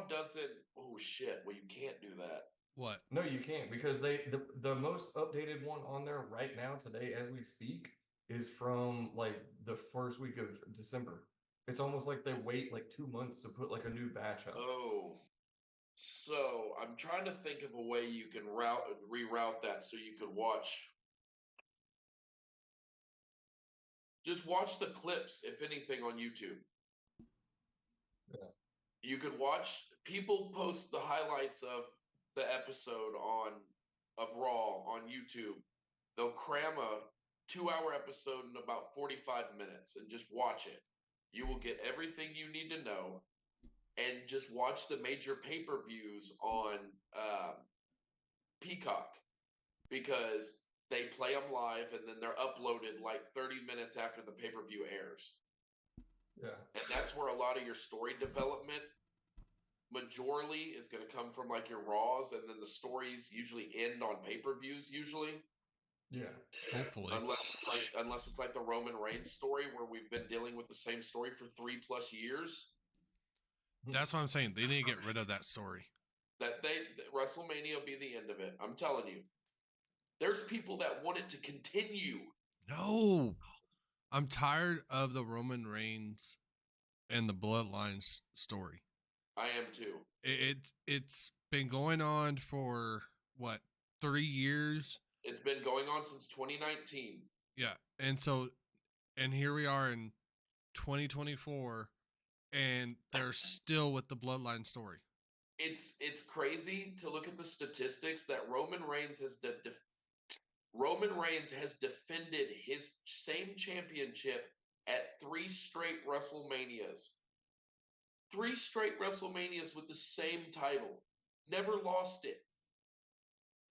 doesn't? Oh shit! Well, you can't do that. What? no, you can't because the most updated one on there right now today as we speak is from like the first week of December. It's almost like they wait like 2 months to put like a new batch up. Oh, so I'm trying to think of a way you can reroute that so you could watch. Just watch the clips, if anything, on YouTube. Yeah. You could watch people post the highlights of the episode of Raw on YouTube. They'll cram a 2-hour episode in about 45 minutes and just watch it. You will get everything you need to know, and just watch the major pay-per-views on Peacock, because they play them live and then they're uploaded like 30 minutes after the pay-per-view airs. Yeah. And that's where a lot of your story development majorly is going to come from, like your Raws, and then the stories usually end on pay-per-views usually. Yeah. Hopefully. Unless it's like the Roman Reigns story where we've been dealing with the same story for 3+ years. That's what I'm saying. They need to get rid of that story. That WrestleMania will be the end of it. I'm telling you. There's people that want it to continue. No. I'm tired of the Roman Reigns and the Bloodlines story. I am too. It's been going on for what, 3 years? It's been going on since 2019. Yeah. And here we are in 2024 and they're still with the Bloodline story. It's crazy to look at the statistics that Roman Reigns has defended his same championship at 3 straight WrestleManias. 3 straight WrestleManias with the same title. Never lost it.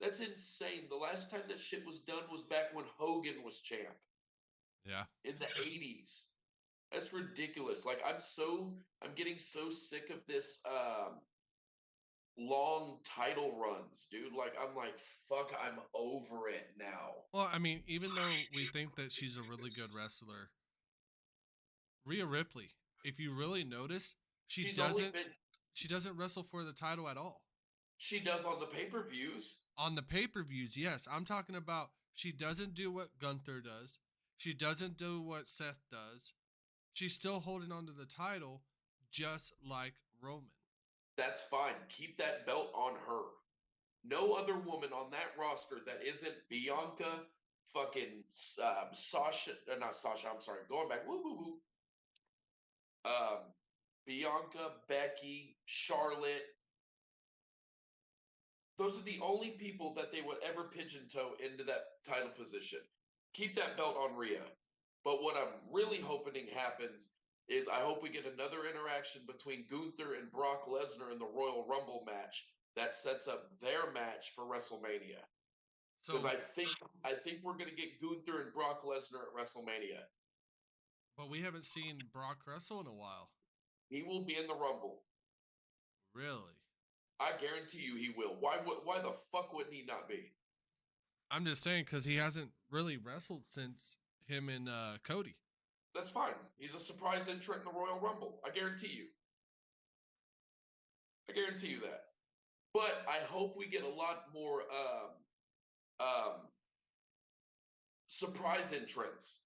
That's insane. The last time that shit was done was back when Hogan was champ. Yeah. In the 80s. That's ridiculous. Like I'm getting so sick of this long title runs, dude. Like I'm like, fuck, I'm over it now. Well, I mean, even though we think that she's a really good wrestler, Rhea Ripley, if you really notice, she doesn't wrestle for the title at all. She does on the pay-per-views. On the pay-per-views, yes. I'm talking about she doesn't do what Gunther does. She doesn't do what Seth does. She's still holding on to the title just like Roman. That's fine. Keep that belt on her. No other woman on that roster that isn't Bianca, fucking Sasha, not Sasha, I'm sorry, going back, woo, woo, woo. Bianca, Becky, Charlotte. Those are the only people that they would ever pigeon-toe into that title position. Keep that belt on Rhea. But what I'm really hoping happens is I hope we get another interaction between Gunther and Brock Lesnar in the Royal Rumble match that sets up their match for WrestleMania. Because So, I think we're going to get Gunther and Brock Lesnar at WrestleMania. but we haven't seen Brock wrestle in a while. He will be in the Rumble. Really? I guarantee you he will. Why the fuck wouldn't he not be? I'm just saying because he hasn't really wrestled since him and Cody. That's fine. He's a surprise entrant in the Royal Rumble. I guarantee you. I guarantee you that. But I hope we get a lot more surprise entrants.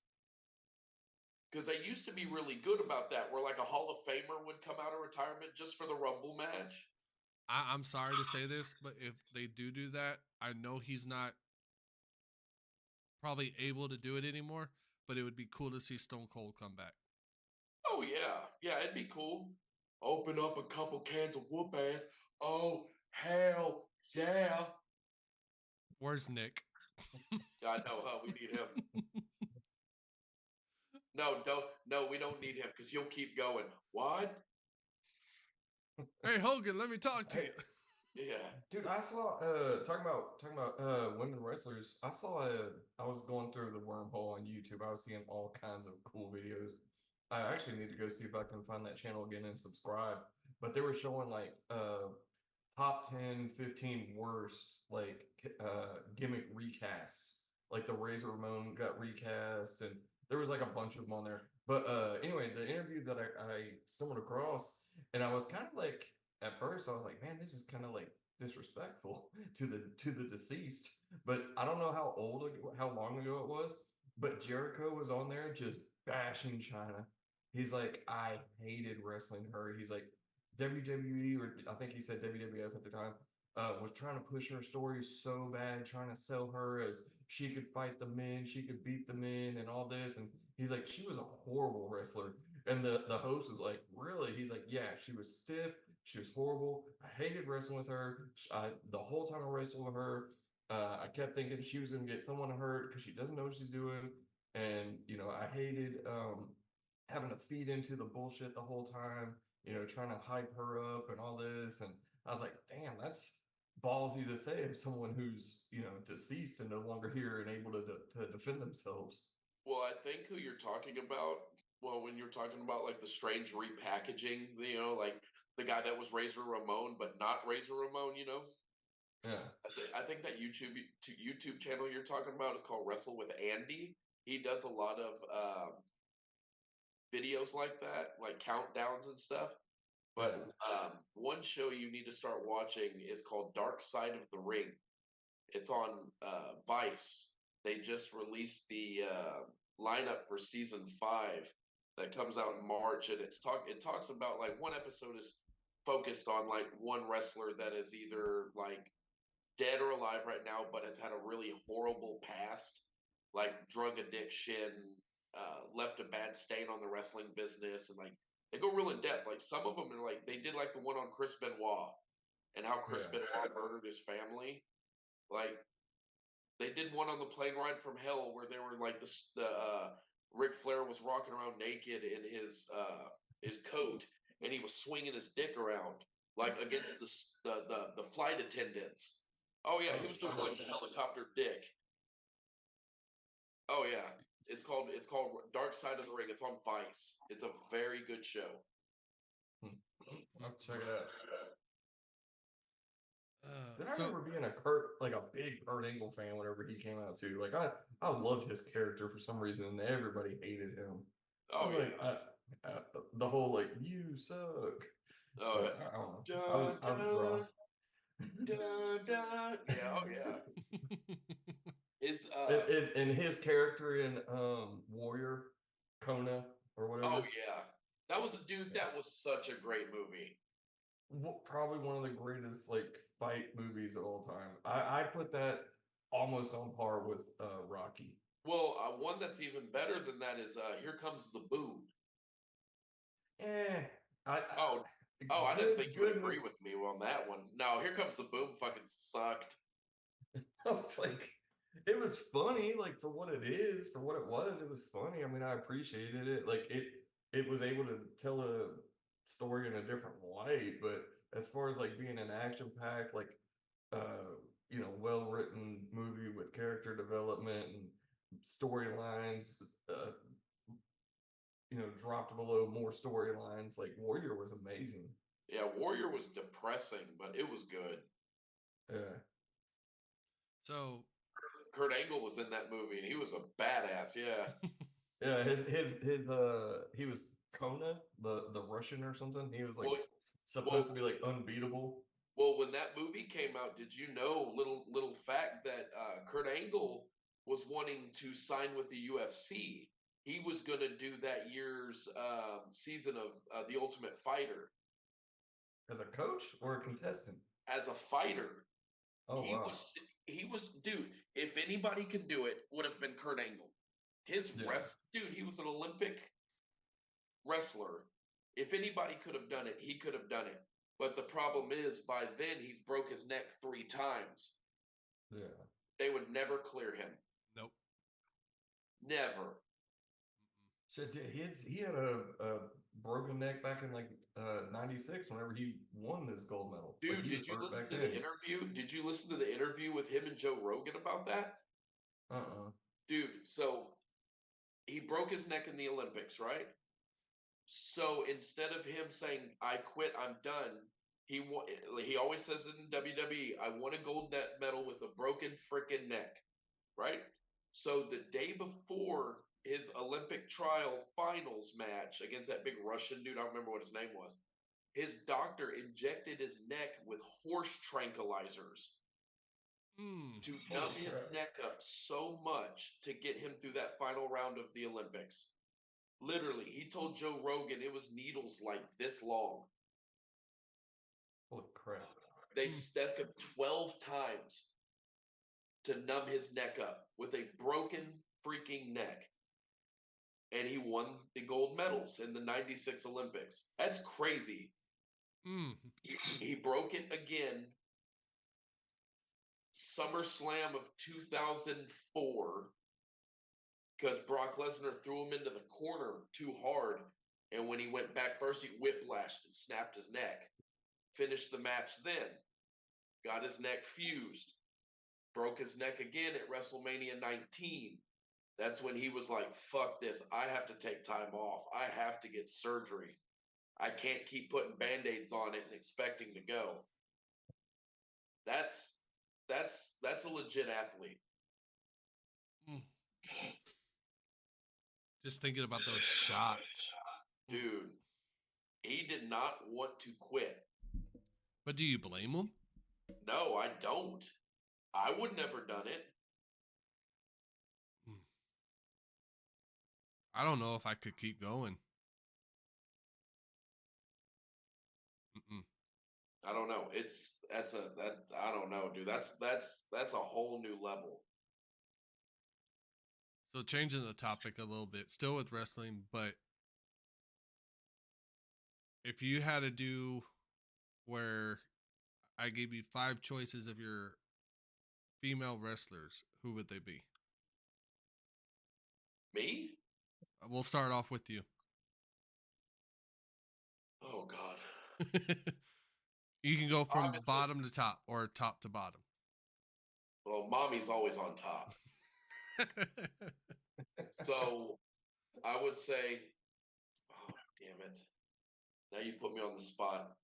Because they used to be really good about that, where like a Hall of Famer would come out of retirement just for the Rumble match. I'm sorry to say this, but if they do that, I know he's not probably able to do it anymore, but it would be cool to see Stone Cold come back. Oh, yeah. Yeah, it'd be cool. Open up a couple cans of whoop ass. Oh, hell yeah. Where's Nick? I know, huh? We need him. No, we don't need him because he'll keep going. What? Hey Hogan, let me talk to Hey, you. Yeah. dude, I saw talking about women wrestlers. I was going through the wormhole on YouTube. I was seeing all kinds of cool videos. I actually need to go see if I can find that channel again and subscribe. But they were showing like top 10, 15 worst like gimmick recasts. Like the Razor Ramon got recast, and there was like a bunch of them on there. But anyway, the interview that I stumbled across, and I was kind of like, at first I was like, man, this is kind of like disrespectful to the deceased. But I don't know how long ago it was. But Jericho was on there just bashing China. He's like, I hated wrestling her. He's like, WWE, or I think he said WWF at the time, was trying to push her story so bad, trying to sell her as she could fight the men, she could beat the men, and all this. And he's like, she was a horrible wrestler. And the host was like, really? He's like, yeah, she was stiff. She was horrible. I hated wrestling with her. The whole time I wrestled with her, I kept thinking she was going to get someone hurt because she doesn't know what she's doing. And, I hated having to feed into the bullshit the whole time, trying to hype her up and all this. And I was like, damn, that's ballsy to say of someone who's, deceased and no longer here and able to defend themselves. Well, I think who you're talking about, well, when you're talking about like the strange repackaging, like the guy that was Razor Ramon, but not Razor Ramon, Yeah. I think that YouTube channel you're talking about is called Wrestle with Andy. He does a lot of videos like that, like countdowns and stuff. But one show you need to start watching is called Dark Side of the Ring. It's on Vice. They just released the lineup for season 5 that comes out in March, and it talks about, like, one episode is focused on like one wrestler that is either like dead or alive right now, but has had a really horrible past, like drug addiction, left a bad stain on the wrestling business, and like they go real in depth. Like some of them are like they did like the one on Chris Benoit and how Chris Yeah. Benoit murdered his family. Like they did one on the plane ride from hell where they were like the Ric Flair was walking around naked in his coat, and he was swinging his dick around like against the flight attendants. Oh yeah, he was doing like the helicopter dick. Oh yeah, it's called Dark Side of the Ring. It's on Vice. It's a very good show. I'll check it out. Then I So remember being a big Kurt Angle fan whenever he came out too. Like I loved his character for some reason, and everybody hated him. I Oh was yeah. like, the whole like you suck. Oh But yeah. I don't know. Dun, I was drawn. dun, dun. Yeah. Oh yeah. Is And his character in Warrior, Kona or whatever. oh yeah. That was a dude. That was such a great movie. Probably one of the greatest like fight movies of all time. I put that almost on par with Rocky. Well, one that's even better than that is Here Comes the Boom. Eh, Oh, I didn't think you would agree movie. with me on that one. No, Here Comes the Boom fucking sucked. I was like, it was funny, like for what it is, for what it was funny. I mean, I appreciated it. Like it was able to tell a story in a different light, but as far as like being an action packed, like well written movie with character development and storylines, dropped below more storylines, like Warrior was amazing. Yeah, Warrior was depressing, but it was good. Yeah. So Kurt Angle was in that movie, and he was a badass. Yeah. Yeah, he was Kona, the Russian or something. He was like supposed to be like unbeatable. Well, when that movie came out, did you know, little fact, that Kurt Angle was wanting to sign with the UFC? He was going to do that year's season of The Ultimate Fighter As a coach or a contestant? as a fighter. Oh wow. He was dude. If anybody could do it, would have been Kurt Angle. Dude, he was an Olympic wrestler. If anybody could have done it, he could have done it. But the problem is, by then he's broke his neck 3 times. Yeah. They would never clear him. nope. Never. So he had a broken neck back in like '96 whenever he won this gold medal. Like, Dude, he did was you hurt listen back to then. the interview? Did you listen to the interview with him and Joe Rogan about that? Dude, So he broke his neck in the Olympics, right? So instead of him saying, I quit, I'm done, he always says it in WWE, I won a gold medal with a broken freaking neck, right? So the day before his Olympic trial finals match against that big Russian dude, I don't remember what his name was, his doctor injected his neck with horse tranquilizers to numb his neck up so much to get him through that final round of the Olympics. Literally, he told Joe Rogan it was needles like this long. holy crap. They stuck him 12 times to numb his neck up with a broken freaking neck. And he won the gold medals in the '96 Olympics. That's crazy. He broke it again SummerSlam of 2004 because Brock Lesnar threw him into the corner too hard. And when he went back first, he whiplashed and snapped his neck. Finished the match then. Got his neck fused. Broke his neck again at WrestleMania 19. That's when he was like, fuck this. I have to take time off. I have to get surgery. I can't keep putting band-aids on it and expecting to go. That's a legit athlete. Just thinking about those shots. Dude, he did not want to quit. But do you blame him? No, I don't. I would never done it. I don't know if I could keep going. I don't know. I don't know, dude. That's a whole new level. So changing the topic a little bit, still with wrestling, but if you had to do where I gave you 5 choices of your female wrestlers, who would they be? Me? We'll start off with you. Oh God. You can go from Obviously. bottom to top or top to bottom. Well, mommy's always on top. So I would say, oh, damn it. Now you put me on the spot.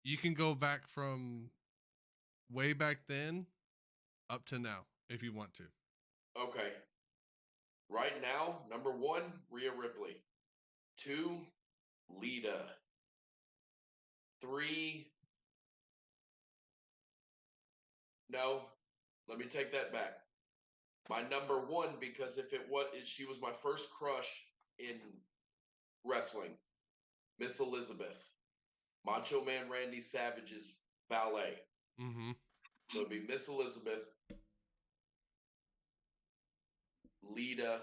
You can go back from way back then up to now if you want to. Okay. Right now, number 1, Rhea Ripley. 2, Lita. 3, no, let me take that back. My number 1, because she was my first crush in wrestling, Miss Elizabeth. Macho Man Randy Savage's ballet. Mm-hmm. So it'd be Miss Elizabeth, Lita,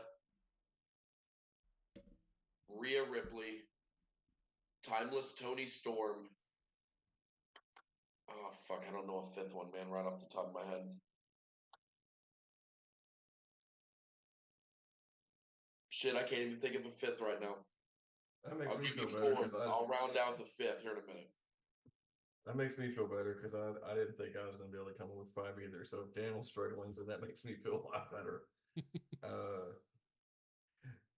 Rhea Ripley, Timeless Tony Storm. Oh, fuck, I don't know a 5th one, man, right off the top of my head. Shit, I can't even think of a 5th right now. That makes I'll me give feel you better 4. because I'll round out the 5th here in a minute. that makes me feel better because I didn't think I was going to be able to come up with 5 either. So if Daniel's struggling, then that makes me feel a lot better.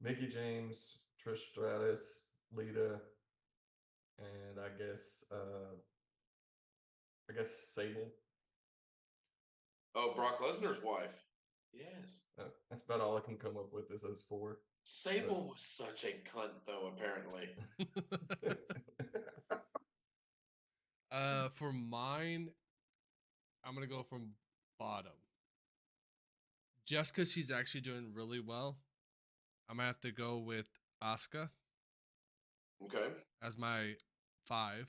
Mickey James, Trish Stratus, Lita, and I guess Sable. Oh, Brock Lesnar's wife. Yes. That's about all I can come up with is those 4. Sable was such a cunt, though, apparently. For mine, I'm gonna go from bottom. Just because she's actually doing really well, I'm gonna have to go with Asuka Okay. as my 5.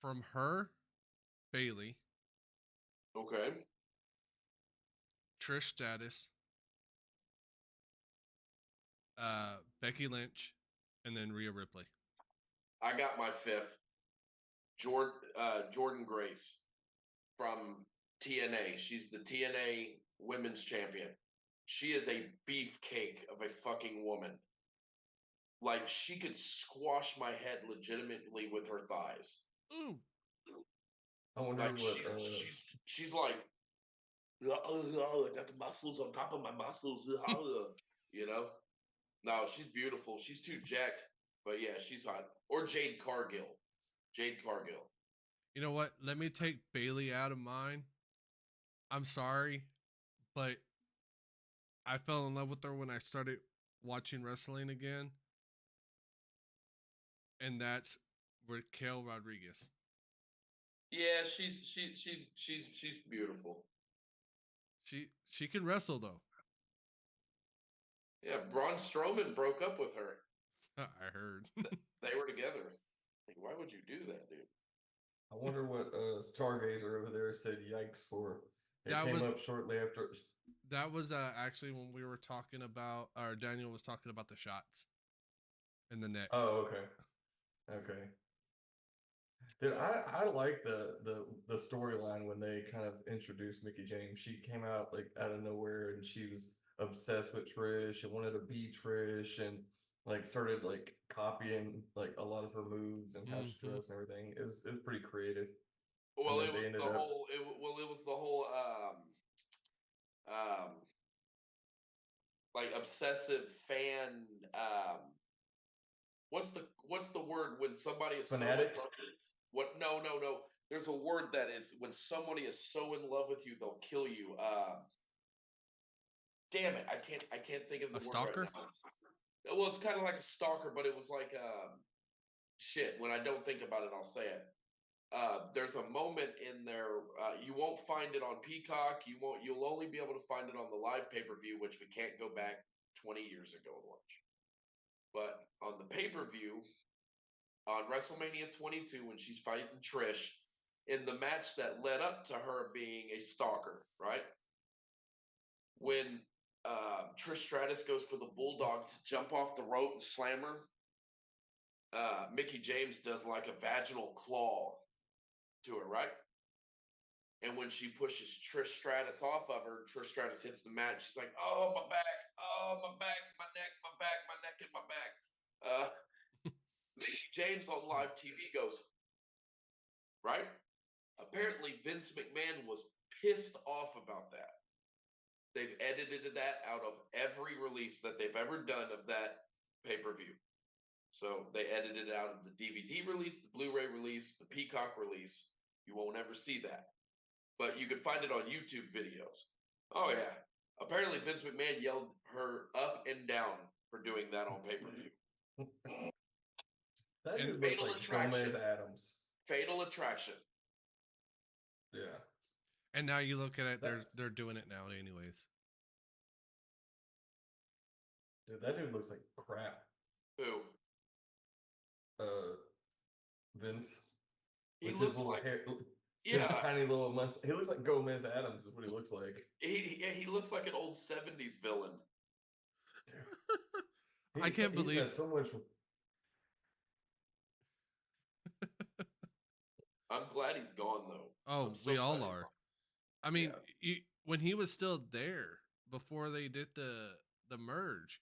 From her, Bailey, Okay. Trish Stratus, Becky Lynch, and then Rhea Ripley. I got my 5th. Jordan Grace from TNA. She's the TNA Women's Champion. She is a beefcake of a fucking woman. like she could squash my head legitimately with her thighs. Ooh. I wonder Like what. she's like, I got the muscles on top of my muscles, you know. No, she's beautiful. She's too jacked, but yeah, she's hot. Or Jade Cargill. Jade Cargill. You know what? Let me take Bailey out of mine. I'm sorry, but I fell in love with her when I started watching wrestling again, and that's Raquel Rodriguez. Yeah, she's beautiful. She can wrestle though. Yeah, Braun Strowman broke up with her. I heard. They were together. Like, why would you do that, dude? I wonder what Stargazer over there said. Yikes for. It That came was- up shortly after. That was actually when we were talking about, or Daniel was talking about the shots in the neck. Oh, okay. Okay. Dude, I like the storyline when they kind of introduced Mickey James. She came out like out of nowhere and she was obsessed with Trish and wanted to be Trish and like started like copying like a lot of her moves and how she Mhm. dressed and everything. It was pretty creative. Well, then it they was the ended up- whole. It was the whole. Um, like obsessive fan. What's the word when somebody is Fanatic? so in love with what? No. There's a word that is when somebody is so in love with you, they'll kill you. Damn it, I can't think of the A word stalker? right now. Well, it's kind of like a stalker, but it was like shit. When I don't think about it, I'll say it. There's a moment in there. You won't find it on Peacock. You'll only be able to find it on the live pay-per-view, which we can't go back 20 years ago and watch. But on the pay-per-view, on WrestleMania 22, when she's fighting Trish, in the match that led up to her being a stalker, right? When Trish Stratus goes for the Bulldog to jump off the rope and slam her, Mickey James does like a vaginal claw to her, right? And when she pushes Trish Stratus off of her, Trish Stratus hits the mat. She's like, "Oh my back, my neck, my neck, and my back." Mickey James on live TV goes, right? Apparently, Vince McMahon was pissed off about that. They've edited that out of every release that they've ever done of that pay-per-view. So they edited it out of the DVD release, the Blu-ray release, the Peacock release. You won't ever see that. But you can find it on YouTube videos. Oh yeah. Apparently Vince McMahon yelled her up and down for doing that on pay-per-view. That And- dude looks Fatal like Attraction. Gomez Adams. Fatal Attraction. Yeah. And now you look at it, That- they're doing it now anyways. Dude, that dude looks like crap. Who? Vince. He With his looks little like hair, yeah. his tiny little mustache. He looks like Gomez Adams is what he looks like. He looks like an old 70s villain. I can't He's believe- had so much. I'm glad he's gone though. Oh, I'm so we all glad he's are. gone. I mean, Yeah. when he was still there before they did the merge,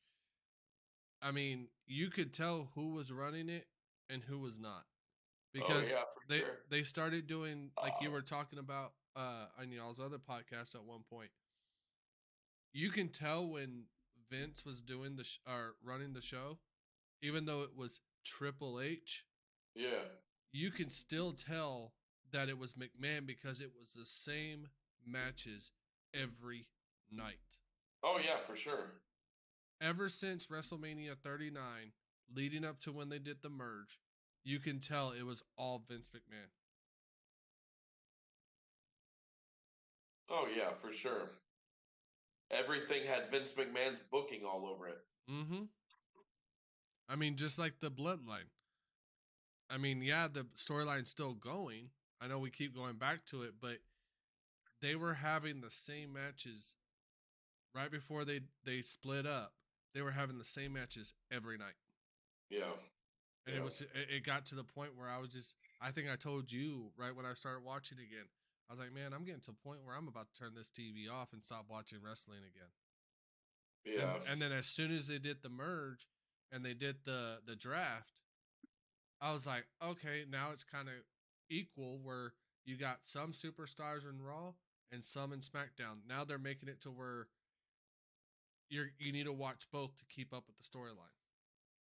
I mean, you could tell who was running it and who was not, because yeah, for they sure. they started doing like you were talking about on y'all's other podcast at one point. You can tell when Vince was doing or running the show, even though it was Triple H. Yeah. You can still tell that it was McMahon because it was the same matches every night. Oh yeah, for sure. Ever since WrestleMania 39, leading up to when they did the merge, you can tell it was all Vince McMahon. Oh yeah, for sure. Everything had Vince McMahon's booking all over it. Mm-hmm. I mean, just like the Bloodline. I mean, yeah, the storyline's still going. I know we keep going back to it, but they were having the same matches right before they split up. They were having the same matches every night. Yeah. And it got to the point where I think I told you right when I started watching again. I was like, man, I'm getting to a point where I'm about to turn this TV off and stop watching wrestling again. Yeah. And then as soon as they did the merge, and they did the draft, I was like, okay, now it's kind of equal where you got some superstars in Raw and some in SmackDown. Now they're making it to where you need to watch both to keep up with the storyline.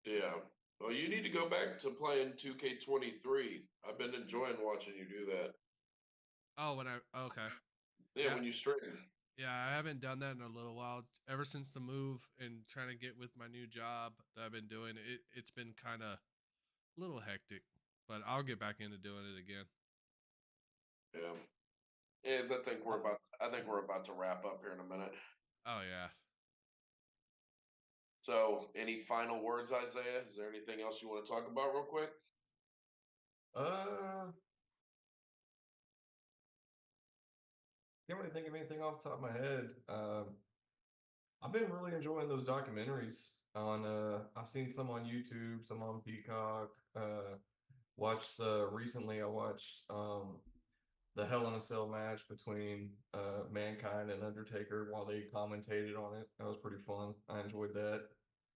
Yeah. Well, you need to go back to playing 2K23. I've been enjoying watching you do that. Oh, okay. Yeah, Yeah. when you stream. Yeah, I haven't done that in a little while. Ever since the move and trying to get with my new job that I've been doing, it's been kind of a little hectic, but I'll get back into doing it again. Yeah. Is I think we're about to wrap up here in a minute. Oh yeah. So, any final words, Isaiah? Is there anything else you want to talk about real quick? Can't really think of anything off the top of my head. I've been really enjoying those documentaries on I've seen some on YouTube, some on Peacock. Watched recently I watched the Hell in a Cell match between Mankind and Undertaker while they commentated on it. That was pretty fun. I enjoyed that.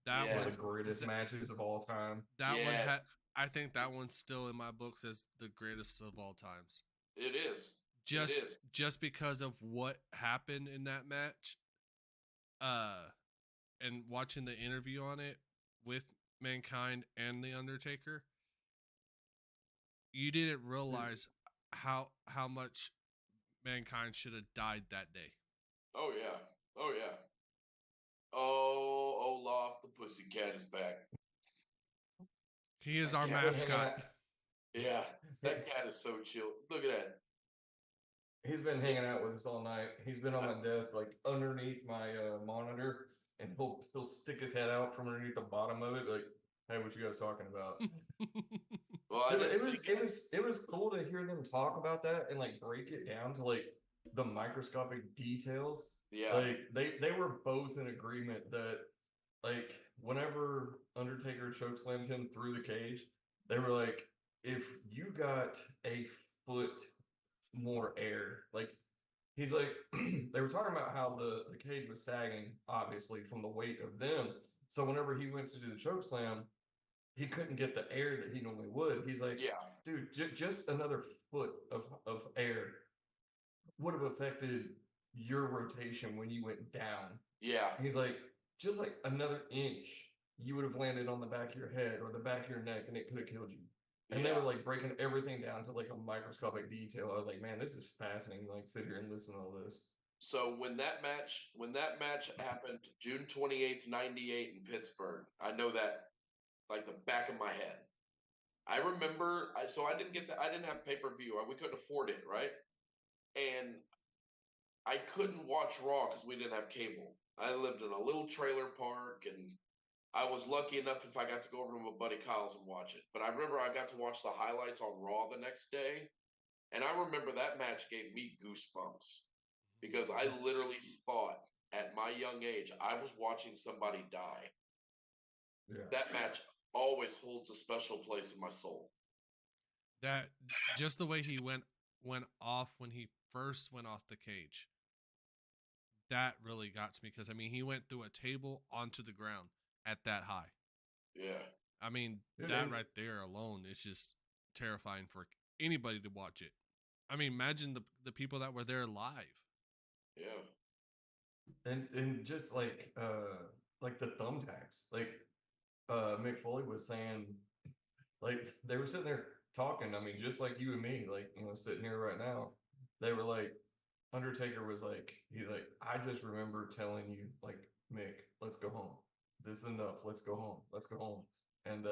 That One of Yes. the greatest matches of all time. That one Yes. I think that one's still in my books as the greatest of all times. It is. Just because of what happened in that match. And watching the interview on it with Mankind and the Undertaker, you didn't realize how much Mankind should have died that day. Oh yeah. Oh yeah. Oh, Olaf the Pussycat is back. He is our Yeah. mascot. Yeah, that cat is so chill. Look at that. He's been hanging out with us all night. He's been on my desk, like underneath my monitor, and he'll stick his head out from underneath the bottom of it, like, "Hey, what you guys talking about?" Well, it was cool to hear them talk about that and like break it down to like the microscopic details. Yeah. Like they were both in agreement that like whenever Undertaker chokeslammed him through the cage, they were like, if you got a foot more air, like he's like they were talking about how the cage was sagging, obviously, from the weight of them. So whenever he went to do the choke slam, he couldn't get the air that he normally would. He's like, Yeah. dude, just another foot of air would have affected your rotation when you went down. Yeah. He's like, just like another inch, you would have landed on the back of your head or the back of your neck, and it could have killed you. And they were like breaking everything down to like a microscopic detail. I was like, man, this is fascinating. Like, sit here and listen to all this. So when that match happened June 28th, 98 in Pittsburgh, I know that like the back of my head. I remember I didn't have pay-per-view. We couldn't afford it, right? And I couldn't watch Raw because we didn't have cable. I lived in a little trailer park, and I was lucky enough if I got to go over to my buddy Kyle's and watch it. But I remember I got to watch the highlights on Raw the next day, and I remember that match gave me goosebumps because I literally thought at my young age I was watching somebody die. Yeah. That match always holds a special place in my soul. That just the way he went off when he first went off the cage. That really got to me because I mean he went through a table onto the ground at that high. Yeah. I mean that right there alone is just terrifying for anybody to watch it. I mean imagine the people that were there live. Yeah. And just like the thumbtacks, like Mick Foley was saying, like they were sitting there talking. I mean, just like you and me, like, you know, sitting here right now, they were like, Undertaker was like, he's like, I just remember telling you, like, Mick, let's go home. This is enough. Let's go home. Let's go home. And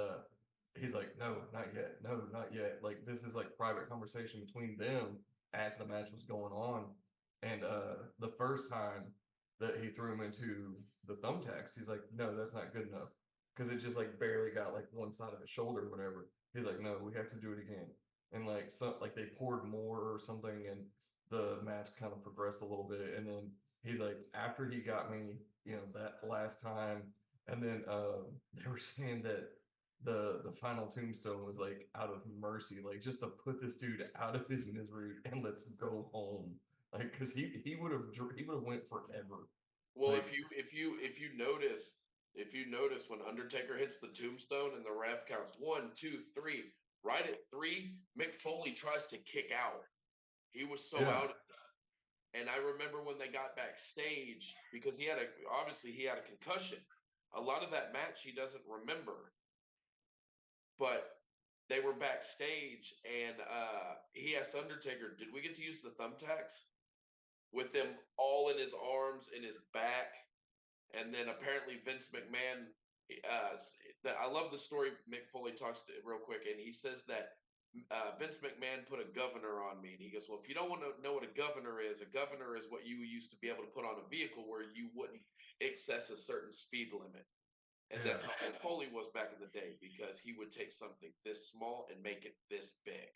he's like, no, not yet. No, not yet. Like, this is like private conversation between them as the match was going on. And the first time that he threw him into the thumbtacks, he's like, no, that's not good enough. Because it just like barely got like one side of his shoulder or whatever. He's like, no, we have to do it again. And like like they poured more or something, and the match kind of progressed a little bit. And then he's like, after he got me, you know, that last time, and then they were saying that the final tombstone was like out of mercy, like just to put this dude out of his misery and let's go home. Like, because he would have went forever. Well, like, if you notice, If you notice when Undertaker hits the tombstone and the ref counts 1, 2, 3, right at 3, Mick Foley tries to kick out. He was so Yeah. out of that. And I remember when they got backstage, because he had a concussion. A lot of that match he doesn't remember. But they were backstage and he asked Undertaker, did we get to use the thumbtacks? With them all in his arms, in his back. And then apparently Vince McMahon, I love the story Mick Foley talks to real quick. And he says that Vince McMahon put a governor on me. And he goes, well, if you don't want to know what a governor is what you used to be able to put on a vehicle where you wouldn't excess a certain speed limit. And that's how Mick Foley was back in the day, because he would take something this small and make it this big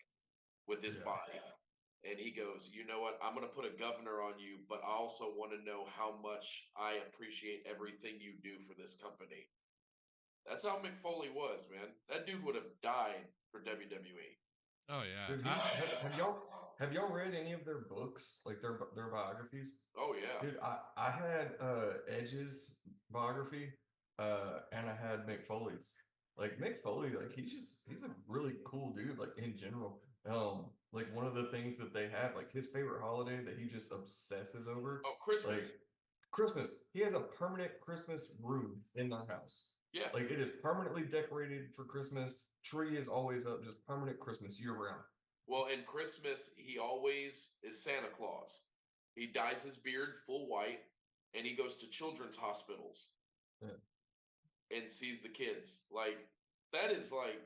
with his body. And he goes, you know what? I'm going to put a governor on you, but I also want to know how much I appreciate everything you do for this company. That's how Mick Foley was, man. That dude would have died for WWE. Oh yeah. Dude, have y'all read any of their books, like their biographies? Oh yeah. Dude, I had Edge's biography, and I had Mick Foley's. Like Mick Foley, like he's a really cool dude, like in general. Like one of the things that they have, like his favorite holiday that he just obsesses over. Oh, Christmas. Like Christmas. He has a permanent Christmas room in their house. Yeah. Like it is permanently decorated for Christmas. Tree is always up, just permanent Christmas year round. Well, in Christmas, he always is Santa Claus. He dyes his beard full white and he goes to children's hospitals and sees the kids. Like, that is like,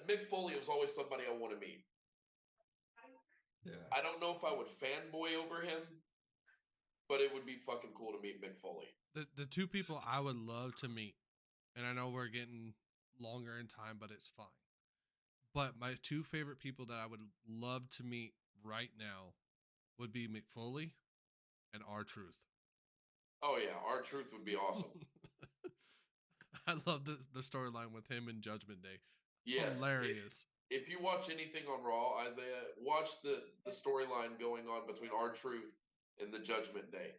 Mick Foley was always somebody I want to meet. Yeah. I don't know if I would fanboy over him, but it would be fucking cool to meet Mick Foley. The two people I would love to meet, and I know we're getting longer in time, but it's fine. But my two favorite people that I would love to meet right now would be Mick Foley and R-Truth. Oh yeah, R-Truth would be awesome. I love the storyline with him in Judgment Day. Yes. Hilarious. If you watch anything on Raw, Isaiah, watch the storyline going on between R-Truth and the Judgment Day.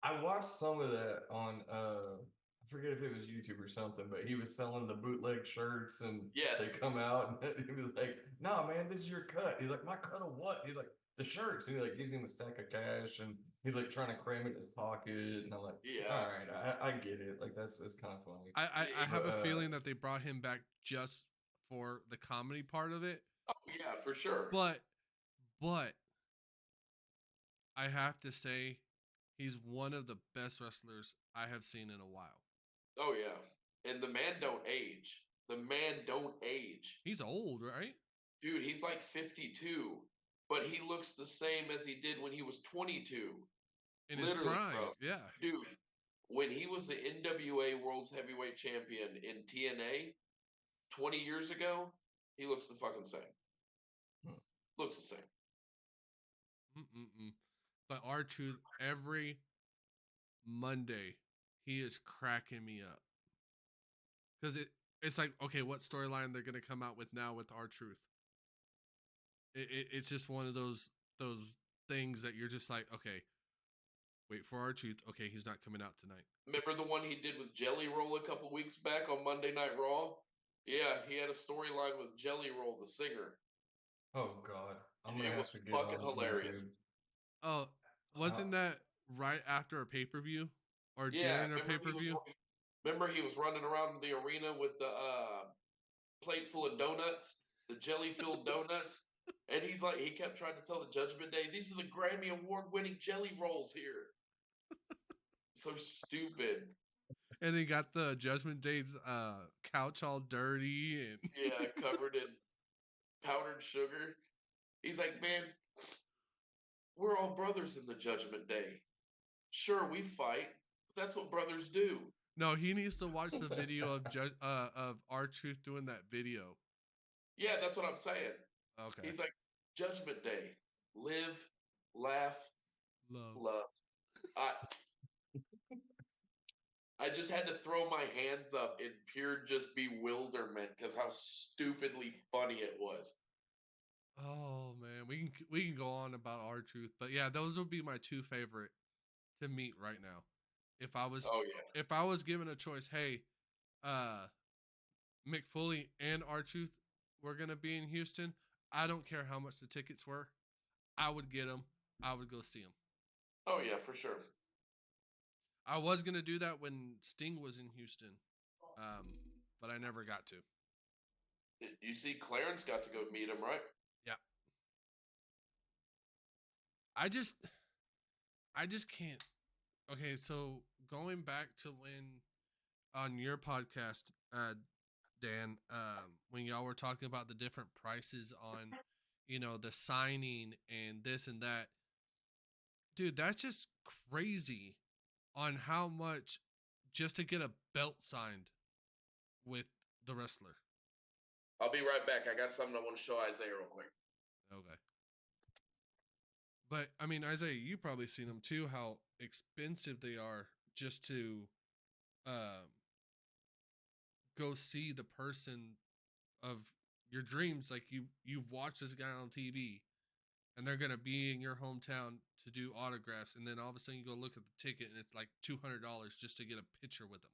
I watched some of that on I forget if it was YouTube or something, but he was selling the bootleg shirts and they come out and he was like, "No, man, this is your cut." He's like, "My cut of what?" He's like, "The shirts." And he like gives him a stack of cash and he's like trying to cram it in his pocket. And I'm like, yeah, all right, I get it. Like that's kind of funny. I have a feeling that they brought him back just for the comedy part of it. Oh yeah, for sure. But I have to say, he's one of the best wrestlers I have seen in a while. Oh yeah, and the man don't age. The man don't age. He's old, right? Dude, he's like 52, but he looks the same as he did when he was 22. In his prime, bro. Yeah. Dude, when he was the NWA World's Heavyweight Champion in TNA 20 years ago, he looks the fucking same. Looks the same. But R-Truth, every Monday, he is cracking me up. Because it's like, okay, what storyline they're going to come out with now with R-Truth? It's just one of those things that you're just like, okay, wait for R-Truth. Okay, he's not coming out tonight. Remember the one he did with Jelly Roll a couple weeks back on Monday Night Raw? Yeah, he had a storyline with Jelly Roll, the singer. Oh God, it was fucking hilarious. Oh, wasn't that right after a pay-per-view or during a pay-per-view? Remember he was running around the arena with the plate full of donuts, the jelly-filled donuts, and he kept trying to tell the Judgment Day, "These are the Grammy Award-winning jelly rolls here." So stupid. And he got the Judgment Day's couch all dirty and covered in powdered sugar. He's like, "Man, we're all brothers in the Judgment Day. Sure, we fight, but that's what brothers do." No, he needs to watch the video of R-Truth doing that video. Yeah, that's what I'm saying. Okay. He's like, Judgment Day. Live, laugh, love. I just had to throw my hands up in pure just bewilderment because how stupidly funny it was. Oh man, we can go on about R-Truth, but yeah, those would be my two favorite to meet right now. If I was Oh yeah. if I was given a choice, hey, Mick Foley and R-Truth were gonna be in Houston, I don't care how much the tickets were, I would get them. I would go see them. Oh yeah, for sure. I was gonna do that when Sting was in Houston, but I never got to. You see, Clarence got to go meet him, right? Yeah. I just can't. Okay, so going back to when on your podcast, Dan, when y'all were talking about the different prices on, the signing and this and that, dude, that's just crazy on how much just to get a belt signed with the wrestler. I'll be right back. I got something I want to show Isaiah real quick. Okay. But I mean, Isaiah, you probably seen them too. How expensive they are just to go see the person of your dreams. Like you've watched this guy on TV, and they're gonna be in your hometown to do autographs, and then all of a sudden you go look at the ticket, and it's like $200 just to get a picture with them.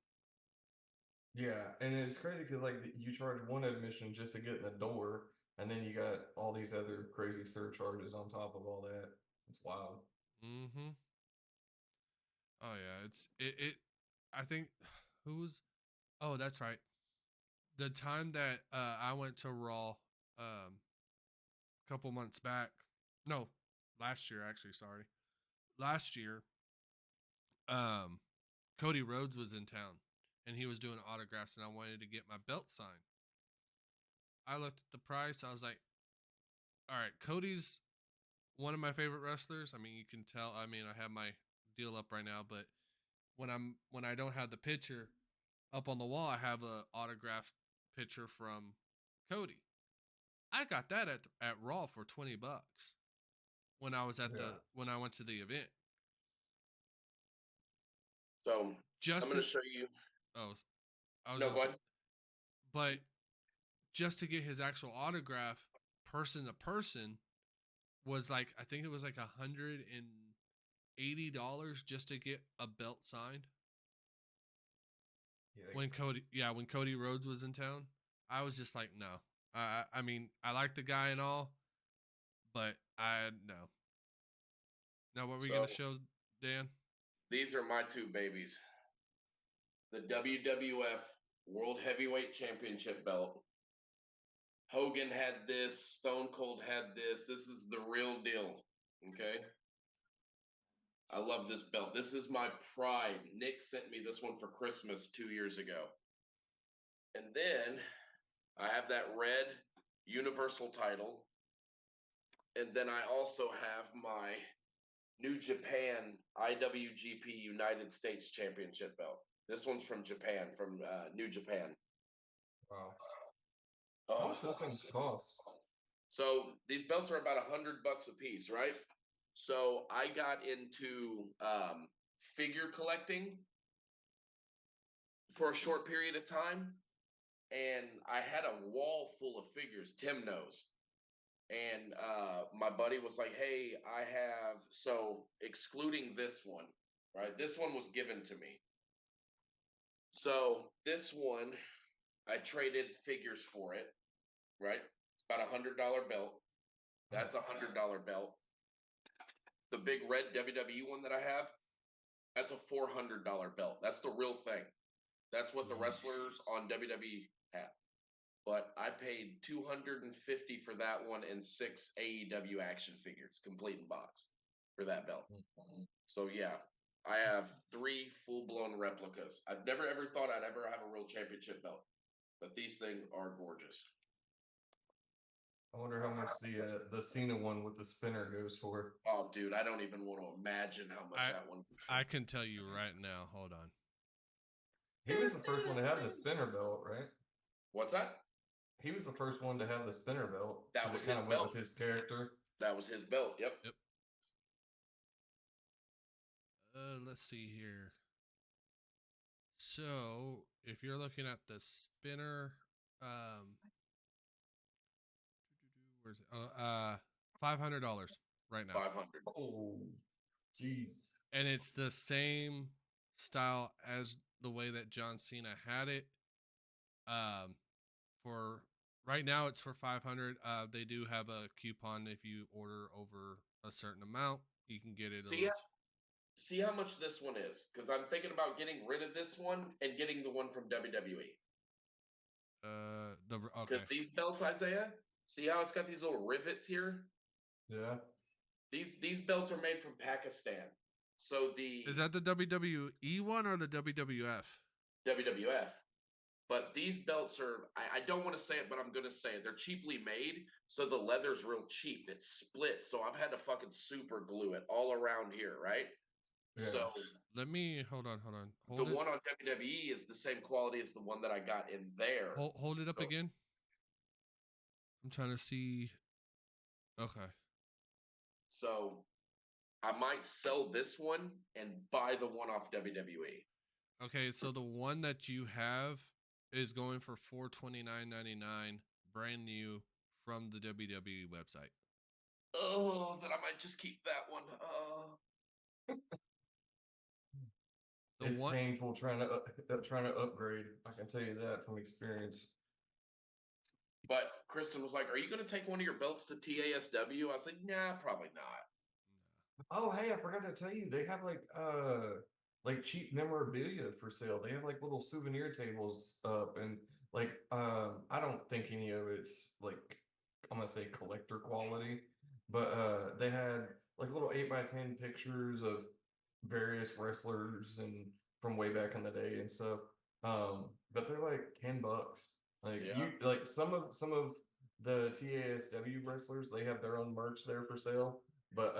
Yeah, and it's crazy because like you charge one admission just to get in the door, and then you got all these other crazy surcharges on top of all that. It's wild. Mm-hmm. Oh yeah, it. I think who's. Oh, that's right. The time that I went to Raw, a couple months back. No, last year actually. Sorry, last year. Cody Rhodes was in town, and he was doing autographs, and I wanted to get my belt signed. I looked at the price. I was like, all right, Cody's one of my favorite wrestlers. I mean, you can tell. I mean, I have my deal up right now, but when I don't have the picture up on the wall, I have a autographed picture from Cody. I got that at Raw for $20 when I was at when I went to the event. So Just I'm going to to show you. oh, I was No, go ahead. but just to get his actual autograph, person to person, was like I think it was like $180 just to get a belt signed. When Cody Rhodes was in town, I was just like, no. I mean, I like the guy and all, but no. Now, what were we gonna show, Dan? These are my two babies. The WWF World Heavyweight Championship belt. Hogan had this. Stone Cold had this. This is the real deal. Okay. I love this belt. This is my pride. Nick sent me this one for Christmas 2 years ago. And then I have that red Universal title. And then I also have my New Japan IWGP United States Championship belt. This one's from Japan, from New Japan. Wow. How much those things cost? So these belts are about $100 a piece, right? So I got into figure collecting for a short period of time, and I had a wall full of figures. Tim knows. And my buddy was like, hey, I have, so excluding this one, right? This one was given to me. So this one, I traded figures for it, right? It's about $100 belt. That's $100 belt. The big red WWE one that I have, that's a $400 belt. That's the real thing. That's what the wrestlers on WWE have. But I paid $250 for that one and 6 AEW action figures, complete in box, for that belt. So yeah, I have 3 full-blown replicas. I've never ever thought I'd ever have a real championship belt, but these things are gorgeous. I wonder how much the Cena one with the spinner goes for. Oh, dude, I don't even want to imagine how much that one. I can tell you right now. Hold on. He was the first one to have the spinner belt, right? What's that? He was the first one to have the spinner belt. That was kind his of belt. went with his character. That was his belt. Yep. Let's see here. So if you're looking at the spinner, where's it? $500 right now. 500. Oh, jeez. And it's the same style as the way that John Cena had it. For right now, it's for 500. They do have a coupon if you order over a certain amount, you can get it. See how much this one is, because I'm thinking about getting rid of this one and getting the one from WWE. Okay. Because these belts, Isaiah, see how it's got these little rivets here? Yeah. These belts are made from Pakistan. So Is that the WWE one or the WWF? WWF. But these belts are, I don't want to say it, but I'm going to say it. They're cheaply made, so the leather's real cheap. It splits, so I've had to fucking super glue it all around here, right? Yeah. So let me hold on. The one on WWE is the same quality as the one that I got in there. Hold it up again. I'm trying to see. Okay. So I might sell this one and buy the one off WWE. Okay, so the one that you have is going for $429.99, brand new from the WWE website. Oh, then I might just keep that one. It's painful trying to upgrade. I can tell you that from experience. But Kristen was like, "Are you going to take one of your belts to TASW?" I was like, "Nah, probably not." Oh, hey, I forgot to tell you, they have like cheap memorabilia for sale. They have like little souvenir tables up, and like I don't think any of it's like, I'm gonna say collector quality, but they had like little 8x10 pictures of various wrestlers and from way back in the day and stuff. But they're like $10. Like Yeah. some of the TASW wrestlers, they have their own merch there for sale. But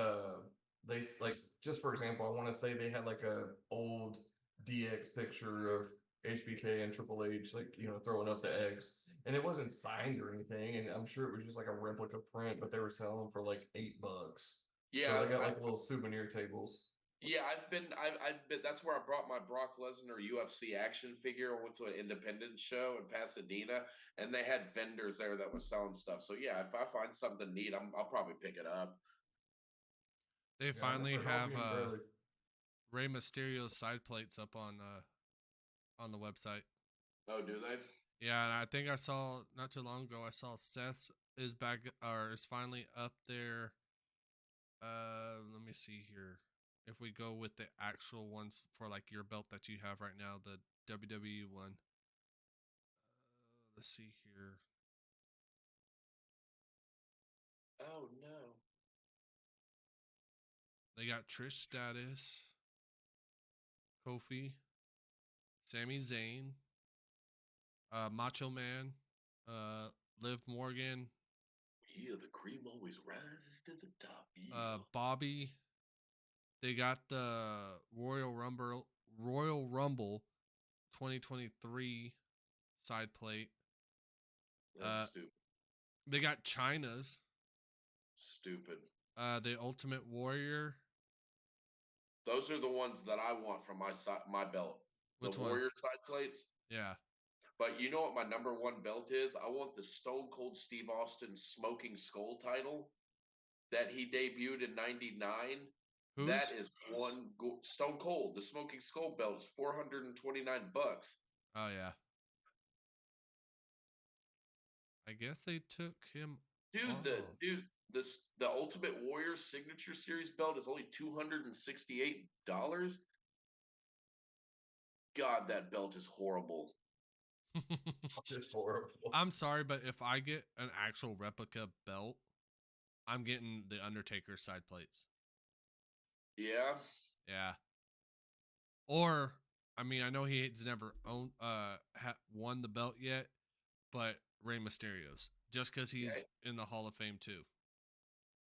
they like, just for example, I want to say they had like a old DX picture of HBK and Triple H, like, you know, throwing up the eggs, and it wasn't signed or anything, and I'm sure it was just like a replica print, but they were selling them for like $8. Yeah, so they got like little souvenir tables. Yeah, I've been. That's where I brought my Brock Lesnar UFC action figure. I went to an independent show in Pasadena, and they had vendors there that was selling stuff. So yeah, if I find something neat, I'll probably pick it up. They finally have Rey Mysterio's side plates up on the website. Oh, do they? Yeah, and I think I saw not too long ago. I saw Seth's is back or is finally up there. Let me see here. If we go with the actual ones for like your belt that you have right now, the WWE one. Let's see here. Oh no. They got Trish Stratus, Kofi, Sami Zayn, Macho Man, Liv Morgan. Yeah, the cream always rises to the top. Yeah. Bobby. They got the Royal Rumble 2023 side plate. That's stupid. They got China's. Stupid. The Ultimate Warrior. Those are the ones that I want from my belt. Which the one? Warrior side plates. Yeah. But you know what my number one belt is? I want the Stone Cold Steve Austin Smoking Skull title that he debuted in '99. Who's? That is one Stone Cold. The Smoking Skull belt is $429. Oh yeah. I guess they took him. The Ultimate Warrior Signature Series belt is only $268. God, that belt is horrible. Just horrible. I'm sorry, but if I get an actual replica belt, I'm getting the Undertaker side plates. Yeah. Yeah. Or, I mean, I know he's never won the belt yet, but Rey Mysterio's, just because he's in the Hall of Fame too.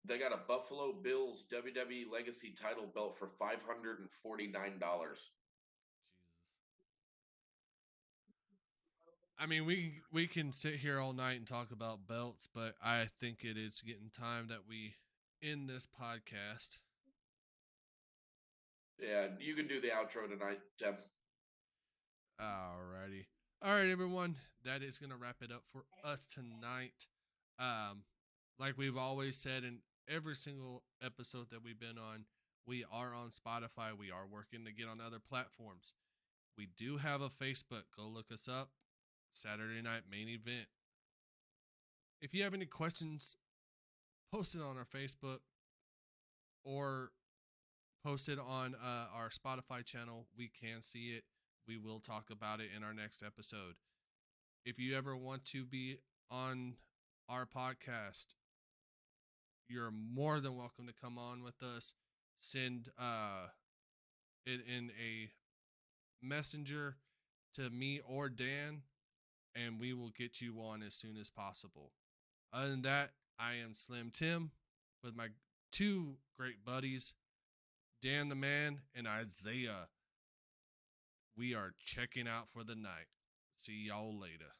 They got a Buffalo Bills WWE Legacy title belt for $549. Jesus. I mean, we can sit here all night and talk about belts, but I think it is getting time that we end this podcast. Yeah, you can do the outro tonight, Jeb. Alrighty. All right, everyone. That is going to wrap it up for us tonight. Like we've always said in every single episode that we've been on, We are on Spotify. We are working to get on other platforms. We do have a Facebook. Go look us up. Saturday Night Main Event. If you have any questions, post it on our Facebook or post it on our Spotify channel. We can see it. We will talk about it in our next episode. If you ever want to be on our podcast, you're more than welcome to come on with us. Send it in a messenger to me or Dan, and we will get you on as soon as possible. Other than that, I am Slim Tim with my two great buddies, Dan the Man and Isaiah. We are checking out for the night. See y'all later.